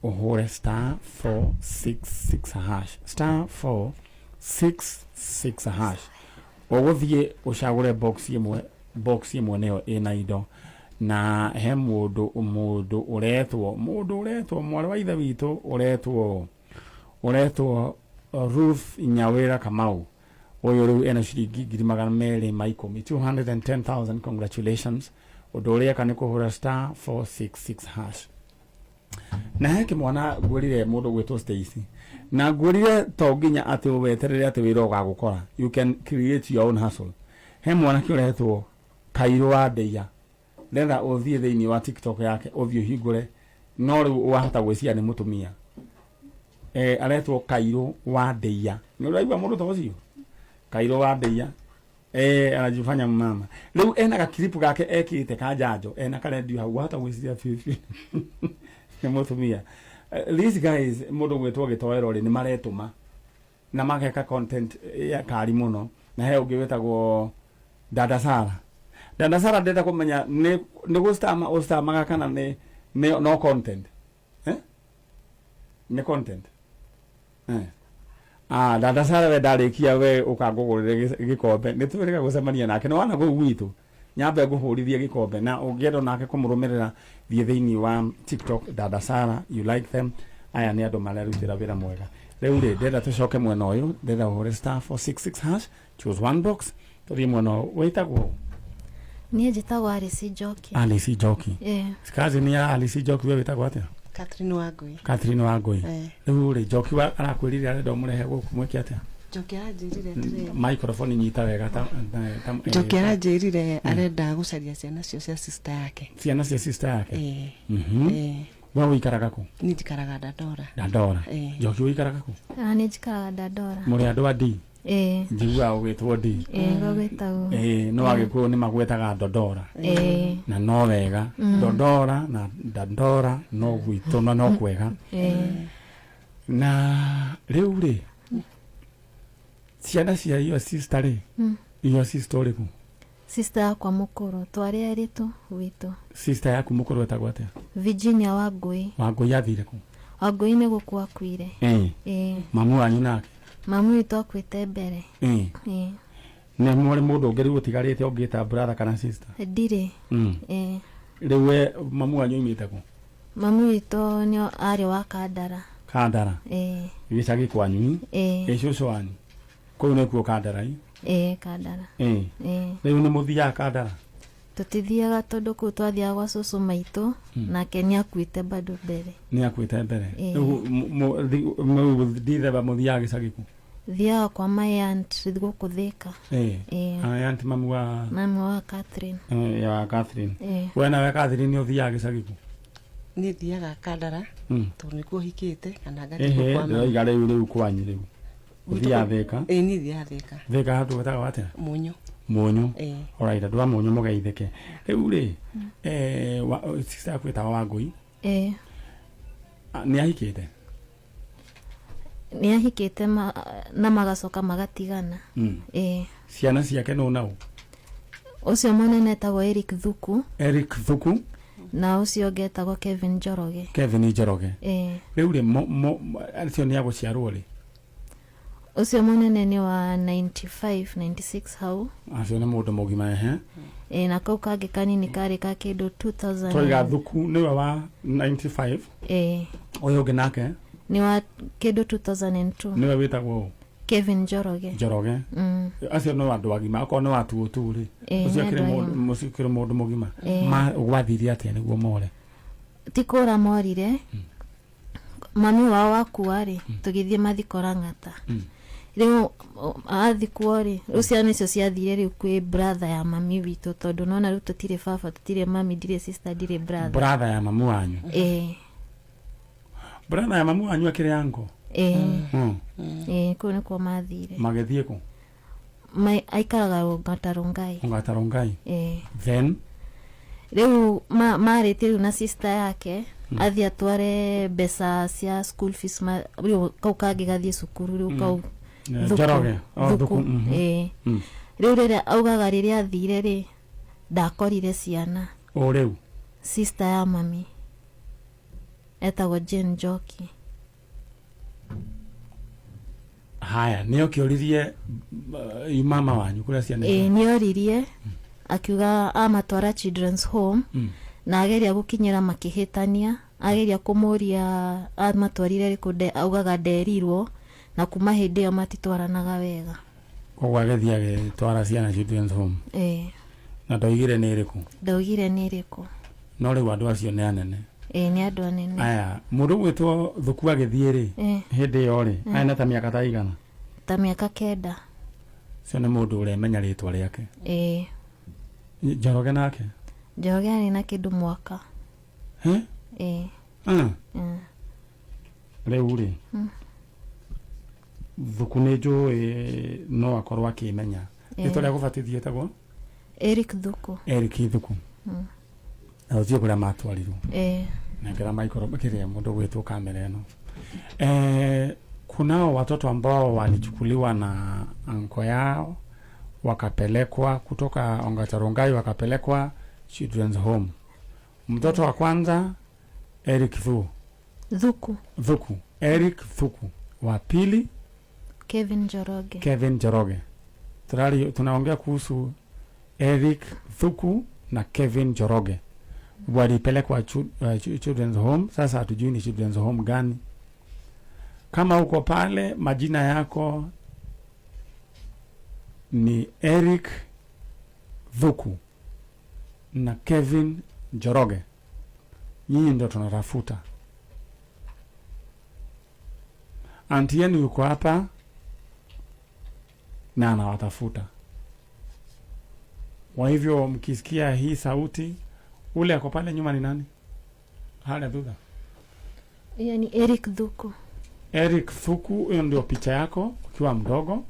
uhure *466 hash *466 hash oguthie ucagure box imwe neyo ina indo na he mundu uretwo mwari wa ithe witu uretwo Ruth Nyawira Kamau uyu riu ena ciringi 210,000 congratulations udoria kana kuhura *466 hash na heke mwana ngurire mundu gwitwo Stacy na ngurire to nginya ati weterere ati wira ugagukora you can create your own hustle he mwana kiuretwo Kairo wa Ndeia ndenda uthie thiini wa TikTok yake uthio hingure no riu wahota gwiciria ni mutumia aretwo Kairo wa Ndeia ni uraigwa mundu tocio Kairo wa Ndeia anajifanya mama riu ena gakiripu gake ekite kajanjo ena karendio hau wahota gwiciria fifi ni mutumia these guys mundu gwitwo gitoero ri ni maretuma na mageka content ya kari muno na he ungi wetagwo Dada Sara ndenda kumenya ni gustama magakana ni no content ni content Dada Sara we ndarikia we ukangugurire gikombe ni twirega gucemania nake no wana go gwitu nyambe nguhurithie gikombe na ungienda nake kumurumirira thie thiini wa TikTok Dada Sara you like them aya ni andu marerutira wira mwega riu ri ndenda tucoke mwena uyu ndenda uhure *466 hash choose one box tuthie mwena witagwo ni njitagwo Alice Njoki kazi ni ya Alice Njoki we witagwo atia Catherine Wangui riu ri Njoki arakwirire arenda umurehe guku mwiki atia Njoki aranjirire microphone nyita wega ta Njoki aranjirire arenda gucaria ciana cia sister yake wa wikaraga ku ni njikaraga Dandora Njoki wikaraga ku ni njikaraga Dandora muri andu a Ndi njigua ugitwo Ndi gogwetagwo no agikuo ni magwetaga Dodora na no wega Dodora na Dandora no gwitu no kwega na riu ri ciana cia iyo sister ri iyo sister ri ku sister yakwa mukuru twari aritu witu sister yaku mukuru etagwo atia Virginia Wangui athire ku Wangui ni gukua kwire mamu wanyu nake mamu witu akwite mbere ne mwari mundu ngeri gutigarite ongita brother kana sister ndire riwe mamu wanyu imite ku mamu witu ni ari wa Kandara gicagi kwanyu cucu wanyu kuu nikuo Kandara Kandara riu ni muthia Kandara tutithiaga tondu kuu twathiaga gwa cucu maitu nake ni akuite bado mbere nditheba muthiaga gicagi ku thia kwa my aunt guku Thika aunt mamu wa Catherine ya Catherine wena we Catherine uthia gicagiku ni thiaga Kandara to nikuo hikite kana ngati kwa mama igare uri kwanyu riu uthia Thika ni thia Thika hatu wetaga wate Munyu alright andwa Munyu mugeithike riu ri sister kwita Wangui ni ahikite na magacoka magatigana ciana ciake no nau ucio munene etagwo Eric Thuku na ucio getagwo Kevin Njoroge riu ri acio ni aguciarwo ri ucio munene ni wa 95 96 hau acio ni mundu mugima na kau kangi kanini kari ka kindu 2000 toiga thuku ni wa 95 uyu nginake ni wa kindu 2002 ni witagwo Kevin Njoroge acio no andu agima ko no watu ri ucio kire mundu mugima ma gwathiria atia niguo more tikura morire mami wao wakuari tugithie mathikora ngata riu athikuori ucia nicio ciathire riu kwi brother ya mami witu tondu nona riu tutire baba tutire mami ndire sister ndire brother ya mamu wanyu brother ya mamu wanyu akire yango kune kwa mathire magethie ku aikaraga Ngatarongai then riu marete riu na sister yake athi atware mbeca cia school fees riu kau kangi gathie cukuru riu kau thuku riu riria augaga riria athire ri ndakorire ciana riu sister ya mami etagwo Jane Njoki haya nio kioririe mama wanyu kuria ciana nioririe akiuga amatwara children's home na ageria gukinyira makihitania ageria kumuria amatwarire rikunde augaga nderirwo na kuma hindi yo matitwaranaga wega kwa agethi twara ciana children's home na ndoigire ni iriku no riu andu acio ni anene ni andu anene aya mundu gwitwo thuku agethie ri hindi yo ri aina ta miaka ta igana ta miaka 9 cio ni mundu uremenya ritwa riake Njoroge nake Njoroge ari na kindu mwaka riu ri thuku ni njui no akorwo akimenya ritwa ria gubatithie tagwo Eric Thuku na ucio kuria matwarirwo na ngira maikoro kiria mundu gwitwo kamera eno kunao watoto ambao walichukuliwa na anko yao wakapelekwa kutoka Ngatarongai wakapelekwa children's home. Mtoto wa kwanza Eric Thuku Eric Thuku, wa pili Kevin Njoroge. Tunaongea kuhusu Eric Thuku na Kevin Njoroge. Walipelekwa children's home. Sasa hatujui ni children's home gani. Kama uko pale majina yako ni Eric Thuku na Kevin Njoroge, nyinyi ndio tunatafuta. Auntie yenu yuko hapa na anawatafuta. Kwa hivyo mkisikia hii sauti, ule ako pale nyuma ni nani? Hala duda. Yani Eric Thuku. Eric Thuku, hiyo ndio picha yako ukiwa mdogo.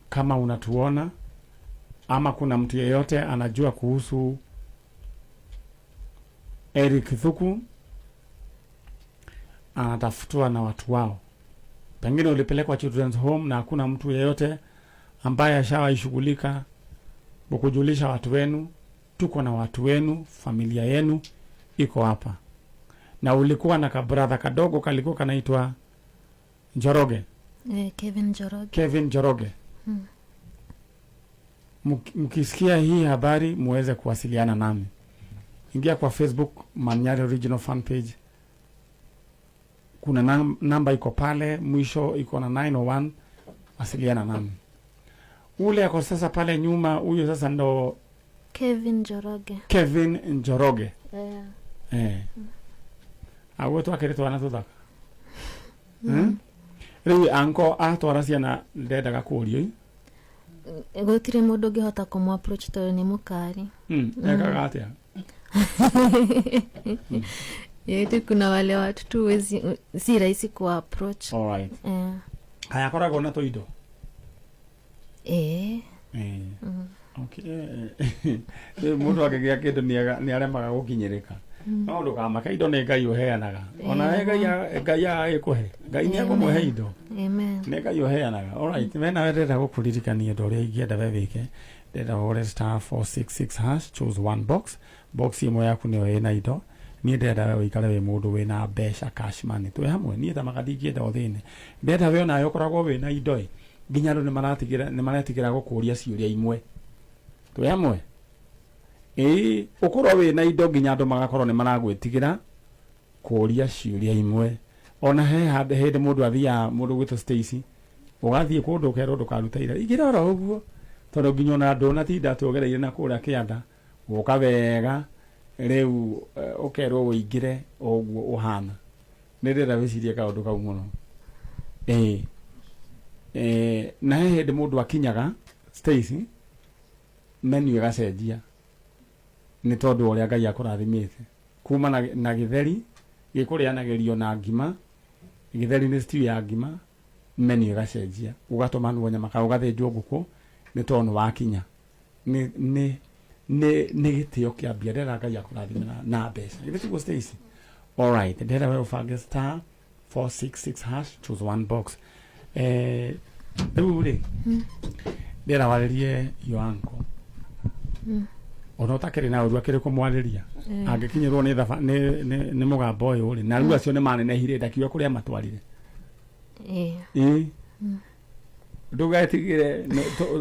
Kama unatuona ama kuna mtu yeyote anajua kuhusu Eric Thuku, anatafutwa na watu wao. Pengine ulipelekwa children's home na hakuna mtu yeyote ambaye ashawaishughulika kukujulisha watu wenu. Tuko na watu wenu, familia yenu iko hapa. Na ulikuwa na kabradha kadogo kalikuwa kanaitwa Njoroge. Kevin Njoroge. Mkisikia hii habari muweze kuwasiliana nami. Ingia kwa Facebook Manyari Original Fan Page. Kuna namba iko pale, mwisho iko na 901, wasiliana nami. Ule yako sasa pale nyuma, huyo sasa ndo Kevin Njoroge. Awe tu akere twana tuthaka. Riu anko atwara ciana ndendaga kurio. Gutire mundu ngihota kumu approach to ni mukari. Ekaga atia. Yetu kuna wale watu tu si rahisi ku approach. All right. Haya korago na toido. Okay. Mundu akegia kindu ni aremaga gukinyirika. No nduka indo ni Ngai uheanaga. Ona Ngai agikuhe. Ngai ni akumuhe indo. Amen. Ni Ngai uheanaga. All right. Mena wetera gukuririkania ndo ria ingienda wewike. Ndenda hore *466# choose one box. Box imwe yaku niyo ina indo. ni ndenda we ikare we mundu we na mbeca cash money twe hamwe ni ta makathikienda othine ndenda we ona yo koragwo we na indo nginya ndo ni maratigira gukuria ciuria imwe twe hamwe ukorwo we na indo nginya ndo magakorwo ni maragwitigira kuria ciuria imwe ona he hende mundu athia mundu gwito Stacy ugathie kundu kero ndukaruta ira igirora uguo tondu nginya ona ndo na tinda tugereire na kuria kianda uka wega riu ukerwo uingire uguo uhana ndirira wicirie kaundu kau muno na hende mundu akinyaga Stacy menu igacenjia ni tondu uria Ngai akurathimite kuma na githeri gikurianagirio na ngima githeri ni stew ya ngima menu igacenjia ugatuma ndu nyama ka ugathinjwo nguku ni tondu wakinya ni gitio kia biadera Ngai akurathimira na mbeca ithi go Stacy. All right, ndera we ufage star 466 # choose one box uri ndera walerie yo anko ona utakiri na urua kiri kumwariria angikinyirwo ni mugambo uyu ri na riu acio ni manenehire ndakiwa kuria matwarire ndugatigire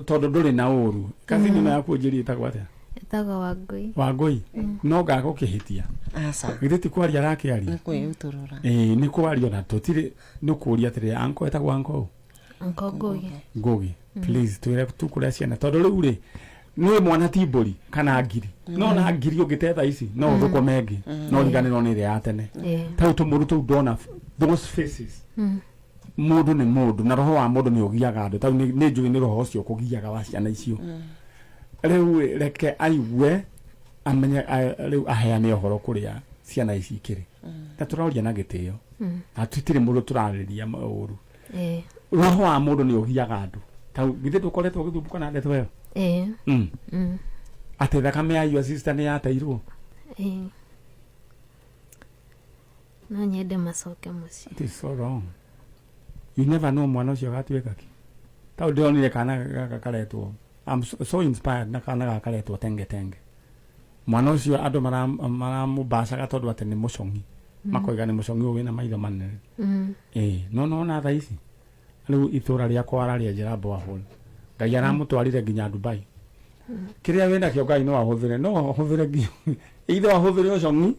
tondu nduri na uru kathini na yakunjirie tagwate etaga Wangui no gago kihitia asa githiti kwaria rake ari ni kwiyuturura ni kwaria na tutire ni kuria tire anko etagwa anko Ngugi please twire tukuria ciana tondu riu ri ni mwana timburi kana ngiri no na ngiri ungitetha ici no thuko mengi no riganiro ni ria tene tau tumuru tu ndona those faces mundu ni mundu na roho wa mundu ni ugiaga andu tau ni njui ni roho ucio kugiaga wa ciana icio riu reke aigue amenye riu aheane uhoro kuria ciana ici ikiri ta turoria na gitio atutire mundu turariria uru roho wa mundu ni ugiaga andu tau githe dukoretwo githumbuka na ndeto wewe ate thakame ya your sister ni yateirwo no nyende macoke muci it is so wrong. You never know mwana ucio gatuika ki tau ndionire kana gakaretwo. I'm so inspired na kana gakaretwo tenge mwana ucio andu maramubacaga tondu ati ni mucongi makoiga ni mucongi uyu na maitho manene no na tha ici riu itura ria kwara ria njira boahol Ngai aramutwarire nginya Dubai kiria wenda kio Ngai no ahuthire either ahuthire ucongi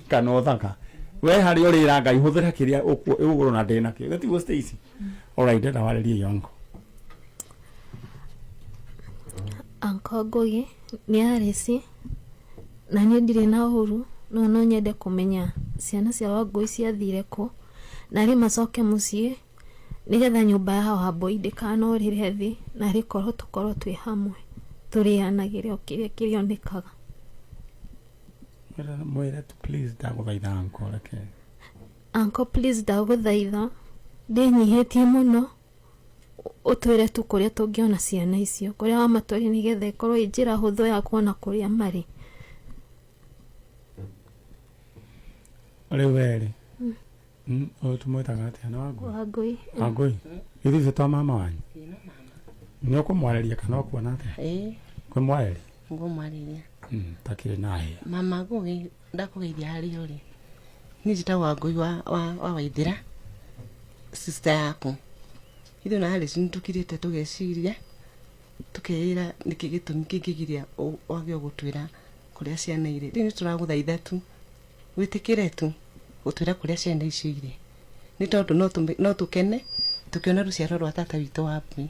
kana uthaka we hari urira Ngai huthira kiria uguru na ndina kio that was Stacy. All right, ndenda walerie yongo Anko Ngugi ni arisi na ni ndire na uhuru no nyende kumenya ciana cia Wangui ciathire ku na ri macoke mucii nigetha nyumba ya Wambui ndikanorire thi na rikorwo tukorwo twi hamwe turianagire okiria kirionekaga mwere please ndaguthaitha anko please ndaguthaitha ndinyihitie muno utwire tu kuria tungiona ciana icio kuria wa matwari nigetha ikorwo injira huthu ya kuona kuria mari Weri tumwetaga atia na Wangui ithi citwa mama wanyu ni ukumwareria kana ukuona atia kwi mwareria ngumwariria takire naye mama Ngugi ndakugeithia hari uri ni njitagwo Wangui wa Waithira sister yaku ithu na hari cintukirite tugeciria tukeira niki gitumi kingigiria wage gutwira kuria ciana ire ni turaguthaitha tu witikire tu gutwira kuria ciana icio ire ni tondu no tukene tukiona ruciaro rwa tata witu wapi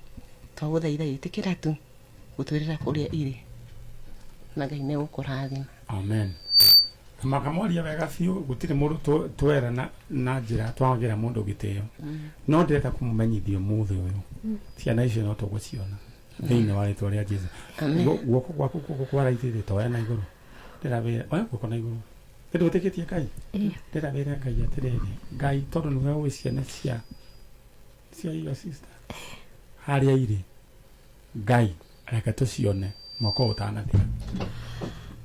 twaguthaitha yitikira tu gutwirira kuria ire na Ngai ne gukurathima amen. Makamwaria wega biu gutire mundu twera na njira twagira mundu giteo no ndireta kumumenyithio muthe uyu ciana icio no tuguciona thiini wa ritwa ria Jesu guoko gwaku kwaraithire toya na iguru ndiravira guoko na iguru ndu utikitie Ngai ndiravira Ngai atiriri Ngai tondu niwe wi ciana cia your sister haria ire Ngai reke tucione mwako utanathira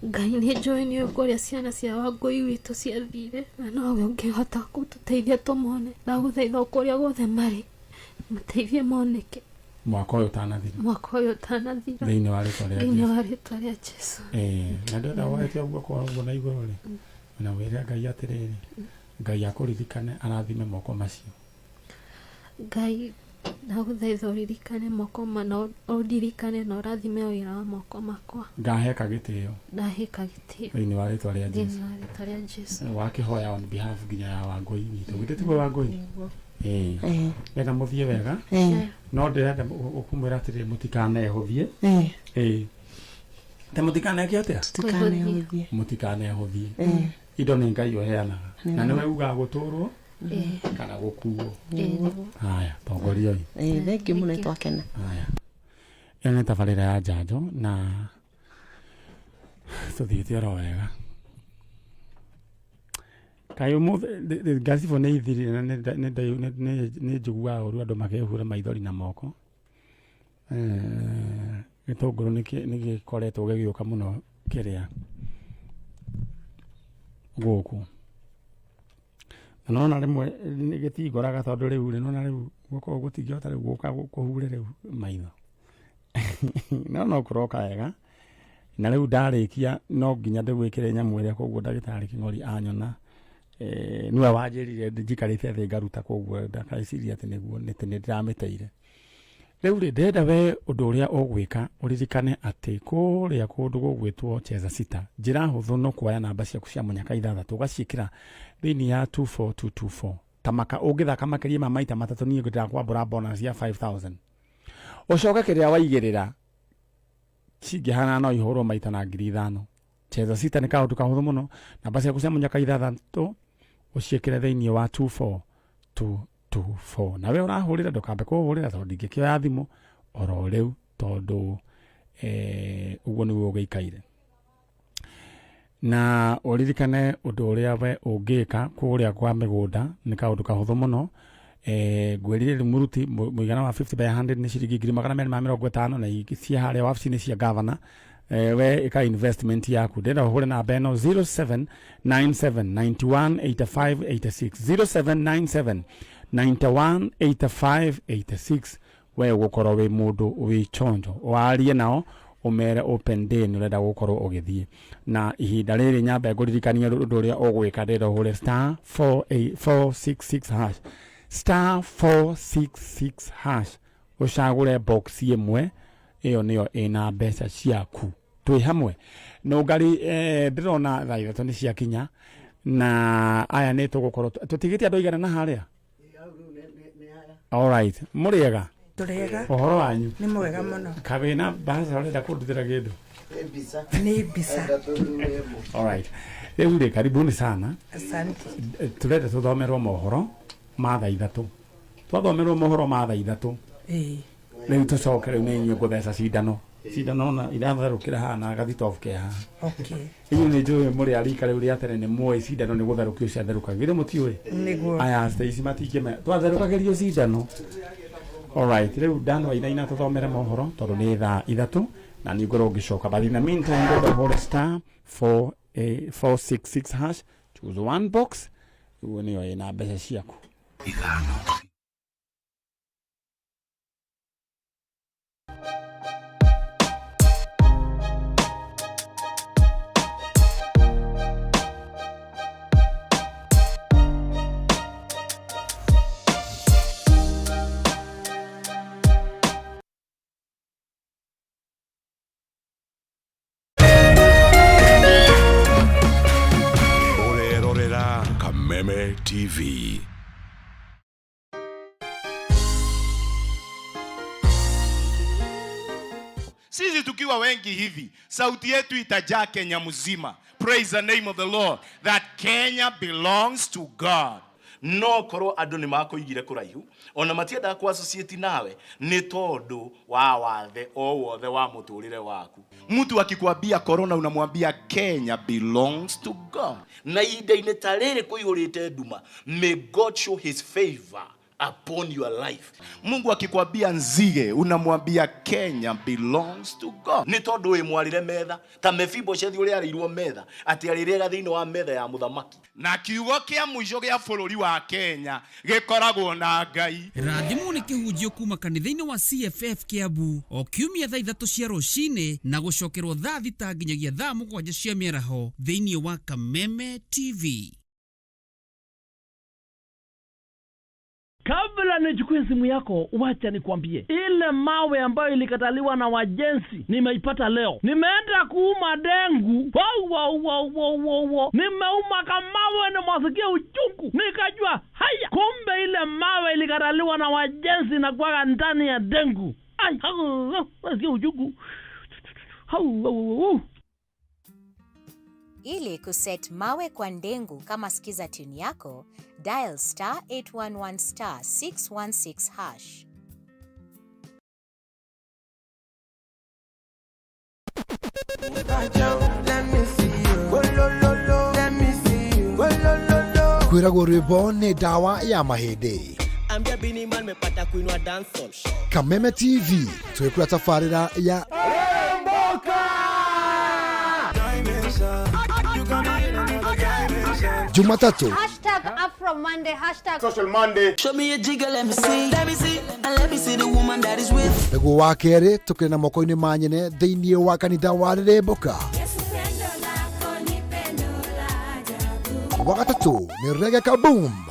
Ngai ni njui ni ukuria ciana cia Wangui witu ciathire na nowe ungihota gututeithia tumone ndaguthaitha ukuria guothe mari muteithie moneke mwaka uyu utanathira thiini wa ritwa ria Jesu Jesu na ndenda waetia guoko na iguru ri na wĩra Ngai atĩrĩrĩ Ngai akũririkane arathime moko macio. Ngai ndagũthaitha ũririkane moko mana ũririkane na ũrathime wĩra wa moko makwa. Ngaheka gĩtĩo. Ndaheka gĩtĩo. Thĩinĩ wa rĩĩtwa rĩa Jesũ. Thĩinĩ wa rĩĩtwa rĩa Jesũ. Wakĩhoya on behalf nginya ya Wangũi witũ. Githĩ tiguo Wangũi? Wenda mũthiĩ wega. No ndĩrenda ũkũmwĩra atĩrĩrĩ mũtikanehũthie. Te mũtikaneke atĩa? Mũtikanehũthie. Indo nĩ Ngai ũheanaga. Na nĩwe ugaga gũtũrwo kana gũkuo. Haya, tongoria ũyũ. Thengi mũno twakena. Haya. Ĩno nĩ tabarĩra ya njanjo na tũthiĩte oro wega. Kayo gacibũ nĩ ithiri na nĩ njiguaga ũru andũ makehura maithori na moko. Gĩtũngũrũ nĩ gĩkoretwo gĩgĩũka mũno kĩrĩa gũkũ. Na nona rĩmwe gĩtingoraga tondũ rĩu nona rĩu gũkorwo gũtingĩhota rĩu gũka kũhure rĩu maitho. No kũroka wega. Na rĩu ndarĩkia no nginya ndĩgwĩkĩre nyamũ ĩrĩa koguo ndagĩtarĩ Kĩng'ori anyona. Niwe wanjĩrire njikarĩte thĩ ngaruta koguo ndakaiciria atĩ nĩguo nĩ ndĩramĩteire. Rĩu ndĩrenda we ũndũ ũrĩa ũgwĩka ũririkane atĩ kũrĩa kũndũ gũgwĩtwo Cheza Sita njĩra hũthũ no kuoya namba ciaku cia mũnyaka 6 ũgaciĩkĩra thĩinĩ ya 24224 tamaka ũngĩthaka makĩria ma maita matatũ niĩ ngĩkwambũra bonus ya 5000 ũcoke kĩrĩa waigĩrĩra cingĩhana no ihũrwo maita na 5000. Cheza Sita nĩ kaũndũ kahũthũ mũno. Namba ciaku cia mũnyaka 6 ũciĩkĩre thĩinĩ wa 24224 nawe ũrahũrĩra ndũkambe kũhũrĩra tondũ ndingĩkĩoya thimũ oro rĩu tondũ ũguo nĩguo ũgĩikaire. Na ũririkane ũndũ ũrĩa we ũngĩka kũrĩa kwa mĩgũnda nĩ kaũndũ kahũthũ mũno. Ngwĩrire mũruti mũigana wa 50 by 100 nĩ ciringi 250 na cia harĩa wabici-inĩ cia gavana. We ĩka investment yaku ndĩrenda ũhũre namba ĩno 0797918586 0797918586 we ũgũkorwo wĩ mũndũ wĩ chonjo warie nao ũmere open day nĩ ũrenda gũkorwo ũgĩthiĩ. Na ihinda rĩrĩ nyamba ngũririkania ũndũ ũrĩa ũgwĩka ndĩrenda ũhũre *466# *466# ũcagũre box ĩmwe ĩyo nĩyo ĩna mbeca ciaku. Twĩ hamwe no ngari ndĩrona thaa 3 nĩ ciakinya na aya nĩ tũgũkorwo tũtigĩte andũ aigana na harĩa. All right, mũrĩega? Tũrĩega. Ũhoro wanyu? Nĩ mwega mũno. Kabĩna mbaca ũrenda kũndutĩra kĩndũ? Nĩ mbica. All right. Rĩu rĩ karibuni sana. Asante. Tũrenda tũthomerwo mohoro ma thaa 3. Twathomerwo mohoro ma thaa 3. Rĩu tũcoke rĩu nĩ inyuĩ ngũtheca cindano na iratherũkĩra haha na gathitobu ke haha. Okay. Inyuĩ nĩ njũĩ mũrĩ arika rĩu rĩa tene nĩ muoĩ cindano nĩ gũtherũkio ciatherũkagĩre mũtiũĩ. Nĩguo. Aya Stacy matingĩmenya twatherũkagĩrio cindano. All right, rĩu ndanwainaina tũthomere mohoro tondũ nĩ thaa 3 na nĩ ngorwo ngĩcoka but in the meantime go to *466# choose one box uwe nĩyo ĩna mbeca ciaku. Ithano. Kameme TV. Sisi tukiwa wengi hivi, sauti yetu itajaa Kenya mzima. Praise the name of the Lord. That Kenya belongs to God. No korwo andu ni makoigire kuraihu ona matienda ku associate nawe ni tondu wa wathe o wothe wa muturire waku. Mtu akikwambia corona unamwambia Kenya belongs to God. Na ida-inĩ ta rĩrĩ kũihũrĩte nduma, may God show his favor upon your life. Mungu akikwambia nzige, unamwambia Kenya belongs to God. Ni tondu we mwarire metha, ta Mephibosheth uri arirwo metha, ati arirega thiini wa metha ya muthamaki. Na kiugo kia muico gia bururi wa Kenya gikoragwo na Ngai. Rathimo ni kihunjio kuma kanitha-ini wa CFF Kiambu, o kiumia thaa 3 cia rucini na gucokerwo thaa 6 nginyagia thaa 7 cia miaraho thiini wa Kameme TV. Kabla nichukue simu yako, wacha nikwambie. Ile mawe ambayo ilikataliwa na wajenzi, nimeipata leo. Nimeenda kuuma dengu. Nimeuma kamawe na masikia uchungu. Nikajua, haya, kumbe ile mawe ilikataliwa na wajenzi na kwa ndani ya dengu. Ai, masikia uchungu. Ili kuset mawe kwa ndengu kama sikiza tune yako, dial *811 *616 hash. Kwiragwo rwimbo ni dawa ya mahindi. Ambia Bini Man mepata kuinua dancehall. Kameme TV twekura tafarira ya Jumatatu #AfroMonday Social Monday. Show me a jiggle, let me see. Let me see. And let me see the woman that is with. Ego wa kere tukire na moko-ini manyene thiini wa kanitha wa Remboka. Wakatatu ni Reggae Kaboom.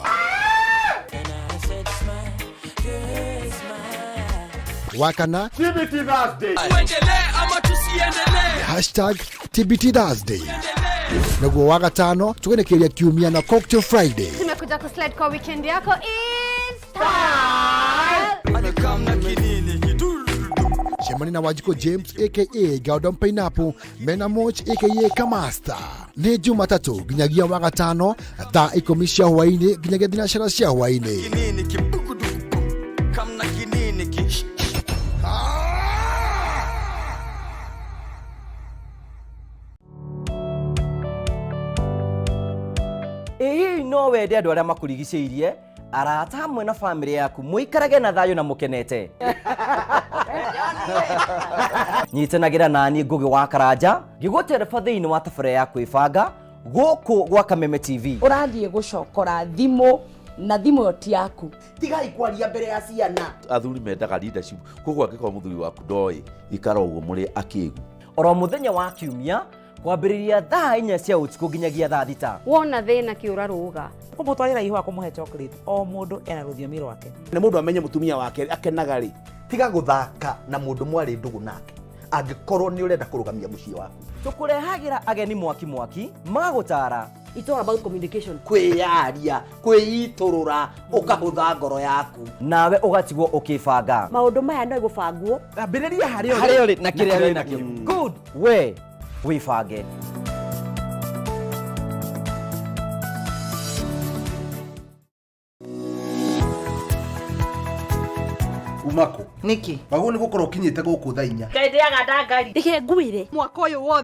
Wakana TBT Thursday. #TBT Thursday. Nego wagatano tugenekeria kiumia na Cocktail Friday. Tumekuja kuslide kwa weekend yako in style. Shemani na Wajiko James aka Gaudon Pineapple, Mena Moch aka Kamasta. Ni Jumatatu ginyagia wagatano thaa 10 cia hwaini ginyagia thinacara cia hwaini. Ĩĩ no wende andũ arĩa makurigicĩirie, arata hamwe na bamĩrĩ yaku mũikarage na thayũ na mũkenete. Nyitanagĩra naniĩ Ngugi wa Karanja ngĩgũtereba thĩinĩ wa tabarĩra ya kwĩbanga gũkũ gwa Kameme TV. Ũrathiĩ gũcokora thimũ na thimũ ĩyo ti yaku. Tigai kwaria mbere ya ciana. Athuri mendaga leadership, koguo angĩkorwo mũthuri waku ndoĩ ikara ũguo mũrĩ akĩĩgu. Oro mũthenya wa kiumia kwambĩrĩria thaa 4 cia ũtukũ nginyagia thaa 6. Wona thĩna kĩũra rũga. Kũmũtwarĩra ihũa kũmũhe chocolate, o mũndũ ena rũthiomi rwake. Nĩ mũndũ amenye mũtumia wake akenaga rĩ, tiga gũthaka na mũndũ mwarĩ ndũgũ nake. Angĩkorwo nĩ ũrenda kũrũgamia mũciĩ waku. Tũkũrehagĩra ageni mwaki magũtara. It's all about communication. Kwĩyaria, kwĩitũrũra, ũkahũtha ngoro yaku. Nawe ũgatigwo ũkĩbanga. Maũndũ maya no igũbangwo. Ambĩrĩria harĩa ũrĩ na kĩrĩa wĩ nakĩo. Good. We wibange. Umako. Niki. Wagu ni gukorwo kinyite guku thaa 4. Ngai ndiaga ndangari. Ike nguire. Mwaka ũyũ wothe